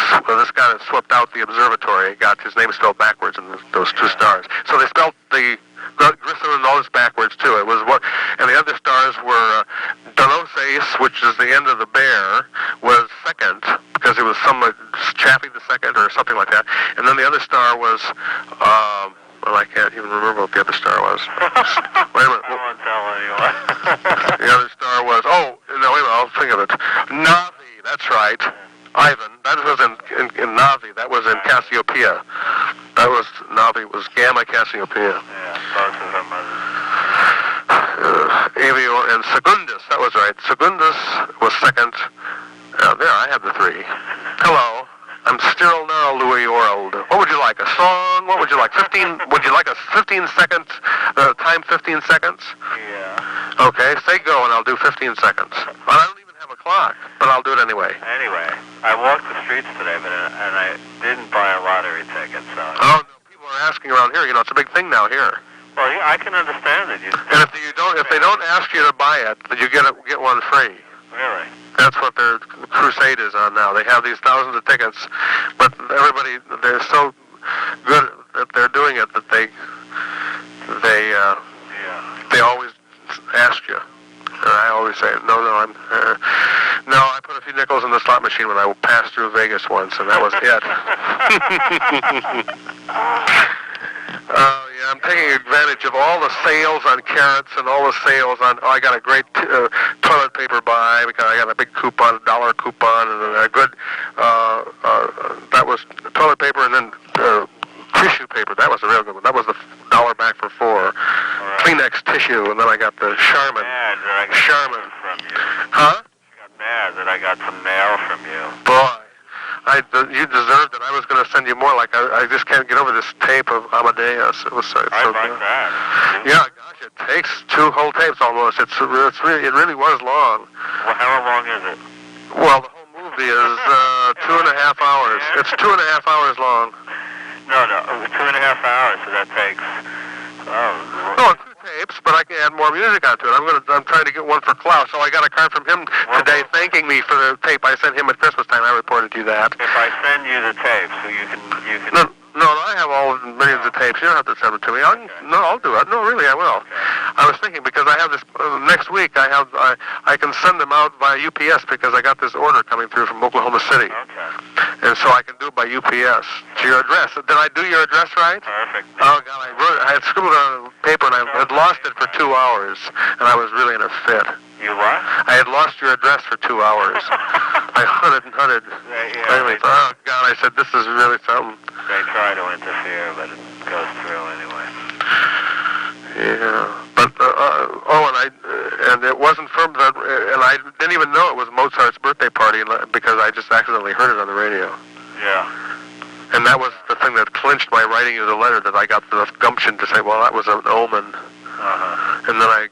guy that swept out the observatory, got his name spelled backwards in those 2 stars. So they spelled the Grissom and all this backwards too. It was and the other stars were Donosace, which is the end of the bear, was second, because it was some Chaffee the second or something like that. And then the other star was, well, I can't even remember what the other star was. Wait a minute. I won't tell anyone. The other star was, wait a minute, I'll think of it. Navi, that's right. Ivan, that was in Navi, that was in Cassiopeia. That was, Navi was Gamma Cassiopeia. Yeah, both of them are. Avior and Secundus, that was right. Secundus was second. There, I have the 3. Hello. I'm still now Louis World. What would you like? A song? What would you like? 15? Would you like a 15 seconds? Time 15 seconds? Yeah. Okay, say go and I'll do 15 seconds. Well, I don't even have a clock, but I'll do it anyway. Anyway, I walked the streets today, and I didn't buy a lottery ticket, so. Oh no, people are asking around here. It's a big thing now here. Well, yeah, I can understand it. And if they don't ask you to buy it, then you get one free. Really? That's what their crusade is on now. They have these thousands of tickets, but everybody, they're so good that they're doing it that they always ask you. And I always say, no, I put a few nickels in the slot machine when I passed through Vegas once, and that was it. Oh, yeah, I'm taking advantage of all the sales on carrots and all the sales on, I got a great toilet paper buy because I got a big coupon, $1 coupon, and a good, that was toilet paper, and then tissue paper. That was a real good one. That was the $1 back for 4. Right. Kleenex tissue, and then I got the Charmin. Charmin. From you. Huh? I got mad that I got some mail from you. Boy. You deserved it. I was going to send you more. Like I just can't get over this tape of Amadeus. It was so I like good. that. Yeah, gosh, it takes 2 whole tapes almost. It really was long. Well, how long is it? Well, the whole movie is 2.5 hours. It's 2.5 hours long. No, 2.5 hours. So that takes. Oh, 2 tapes, but I can add more music onto it. I'm trying to get one for Klaus. So I got a card from him today thanking me for the tape I sent him at Christmas time. I reported you that. If I send you the tape, so you can. No, No, I have all millions of tapes. You don't have to send them to me. No, I'll do it. No, really, I will. I was thinking because I have this next week. I can send them out via UPS because I got this order coming through from Oklahoma City. Okay. And so I can do it by UPS to your address. Did I do your address right? Perfect. Oh God, I had scribbled on paper and I had lost it for 2 hours, and I was really in a fit. You what? I had lost your address for 2 hours. I hunted and hunted. Finally, oh God, I said this is really something. They try to interfere, but it goes through anyway. Yeah, but and it wasn't from that, and I didn't even know it was Mozart's birthday party because I just accidentally heard it on the radio. Yeah. And that was the thing that clinched my writing you the letter, that I got enough gumption to say, well, that was an omen. And then I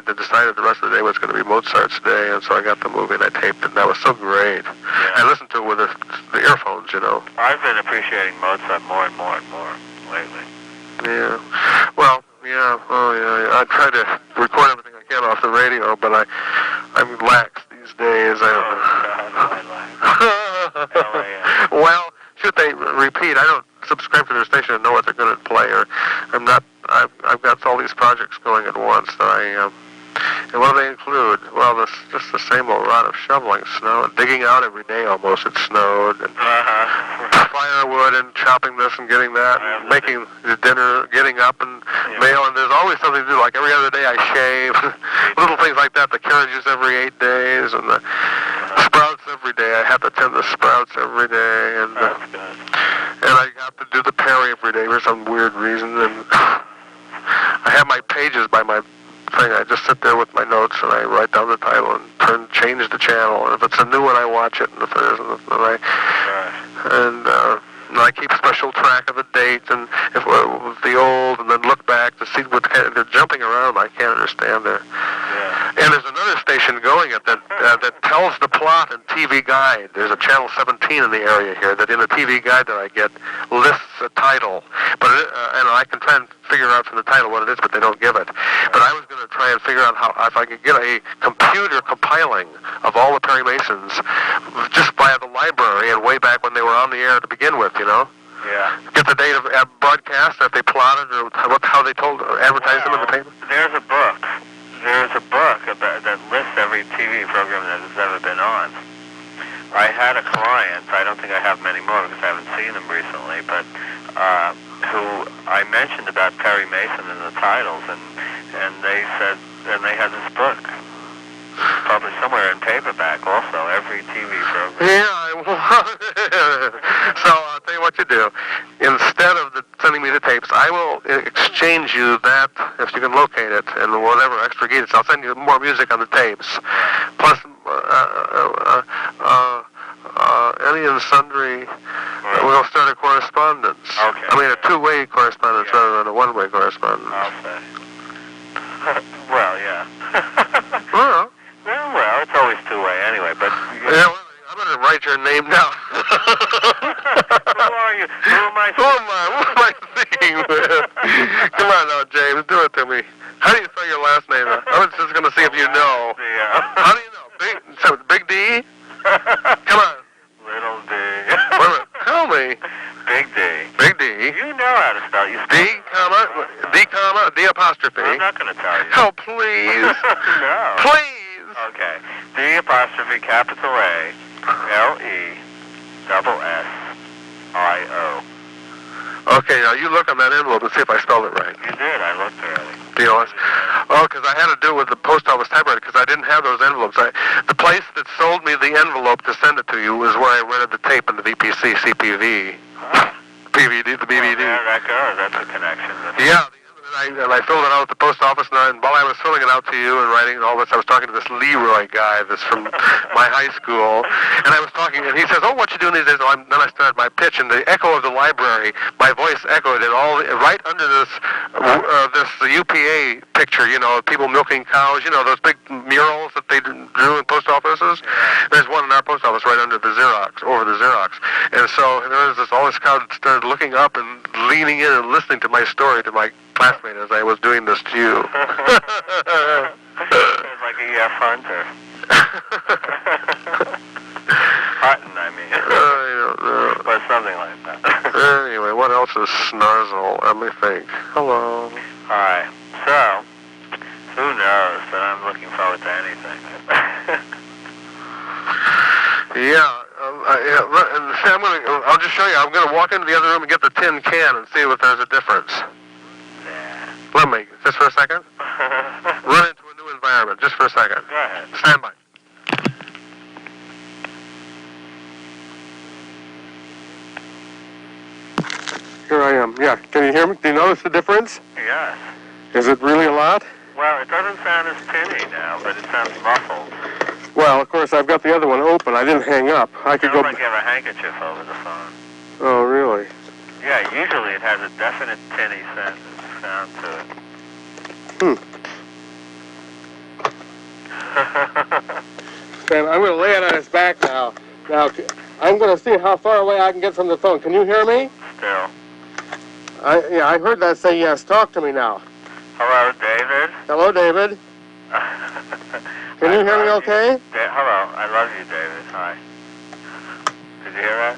decided the rest of the day was going to be Mozart's day, and so I got the movie and I taped it, and that was so great. Yeah. I listened to it with the earphones, you know. I've been appreciating Mozart more and more and more lately. Yeah. Well, yeah. Oh, yeah. I try to record everything I can off the radio, but I'm lax these days. Well, should they repeat? I don't subscribe to their station and know what they're going to play, or I'm not. I've got all these projects going at once that and what do they include? Well, just the same old rot of shoveling snow, and digging out every day almost. It snowed, and firewood, and chopping this and getting that, and making the dinner, getting up and mail, and there's always something to do. Like every other day I shave, little things like that. The carriages every 8 days, and the sprouts every day. I have to tend the sprouts every day, and I have to do the Perry every day for some weird reason. And I have my pages by my thing. I just sit there with my notes and I write down the title and change the channel. And if it's a new one, I watch it. And if it isn't, then I keep special track of the date and if it was the old, and then look back to see what they're jumping around. I can't understand there. And there's another station going that tells the plot in TV Guide. There's a channel 17 in the area here that in the TV Guide that I get lists a title, but and I can try and figure out from the title what it is, but they don't give it. But I was going to try and figure out if I could get a computer compiling of all the Perry Masons just via the library and way back when they were on the air to begin with, you know. Yeah. Get the date of broadcast, if they plotted or how they advertised them in the paper. There's a book that lists every TV program that has ever been on. I had a client, I don't think I have many more because I haven't seen them recently, but who I mentioned about Perry Mason in the titles, and they said, and they had this book published somewhere in paperback also, every TV program. Yeah, so I'll tell you what you do. Instead of sending me the tapes, I will exchange you that, if you can locate it, and whatever extra geeks. I'll send you more music on the tapes, plus any and sundry. We'll start a correspondence. Okay. I mean, a two-way correspondence rather than a one-way correspondence. I'll say. Well, yeah. Well, it's always two-way anyway, but... Yeah, well, I'm going to write your name down. Who are you? Who am I? What am I thinking? Come on now, James, do it to me. How do you spell your last name? I was just going to see if you know. How do you know? Big D? Come on. Little D. Wait a minute. Tell me. Big D. Big D. You know how to spell. D apostrophe. I'm not going to tell you. Oh, please. No. Please. Okay. D apostrophe capital A L-E double S-I-O. Okay, now you look on that envelope and see if I spelled it right. You did. I looked already. Because I had to do it with the post office typewriter because I didn't have those envelopes. The place that sold me the envelope to send it to you was where I rented the tape in the VPC CPV. PVD, the BVD. There that goes. That's a connection. Yeah. And I filled it out at the post office, and while I was filling it out to you and writing all this, I was talking to this Leroy guy that's from my high school, and I was talking, and he says, "Oh, what you doing these days?" Then I started my pitch, and the echo of the library, my voice echoed it all right under this UPA picture, you know, people milking cows, you know, those big murals that they drew in post offices. There's one in our post office right under the Xerox, over the Xerox, and so there was all this crowd that started looking up and leaning in and listening to my story to my classmate as I was doing this to you. It's like E.F. Hunter. Hutton, I mean. I don't know. But something like that. Anyway, what else is Snarzel. Let me think. Hello. Alright, so, who knows, but I'm looking forward to anything. Yeah, I'll just show you. I'm going to walk into the other room and get the tin can and see if there's a difference. Yeah. Let me, just for a second. Run into a new environment, just for a second. Go ahead. Stand by. Here I am. Yeah, can you hear me? Do you notice the difference? Yes. Is it really a lot? Well, it doesn't sound as tinny now, but it sounds muffled. Well, of course, I've got the other one open. I didn't hang up. I could Sounds go... like you have a handkerchief over the phone. Oh, really? Yeah, usually it has a definite tinny sound to it. Sam, I'm going to lay it on his back now. Now, I'm going to see how far away I can get from the phone. Can you hear me? Still. I heard that say yes. Talk to me now. Hello, David? Hello, David. Can you hear me okay? Hello, I love you, David. Hi. Did you hear that?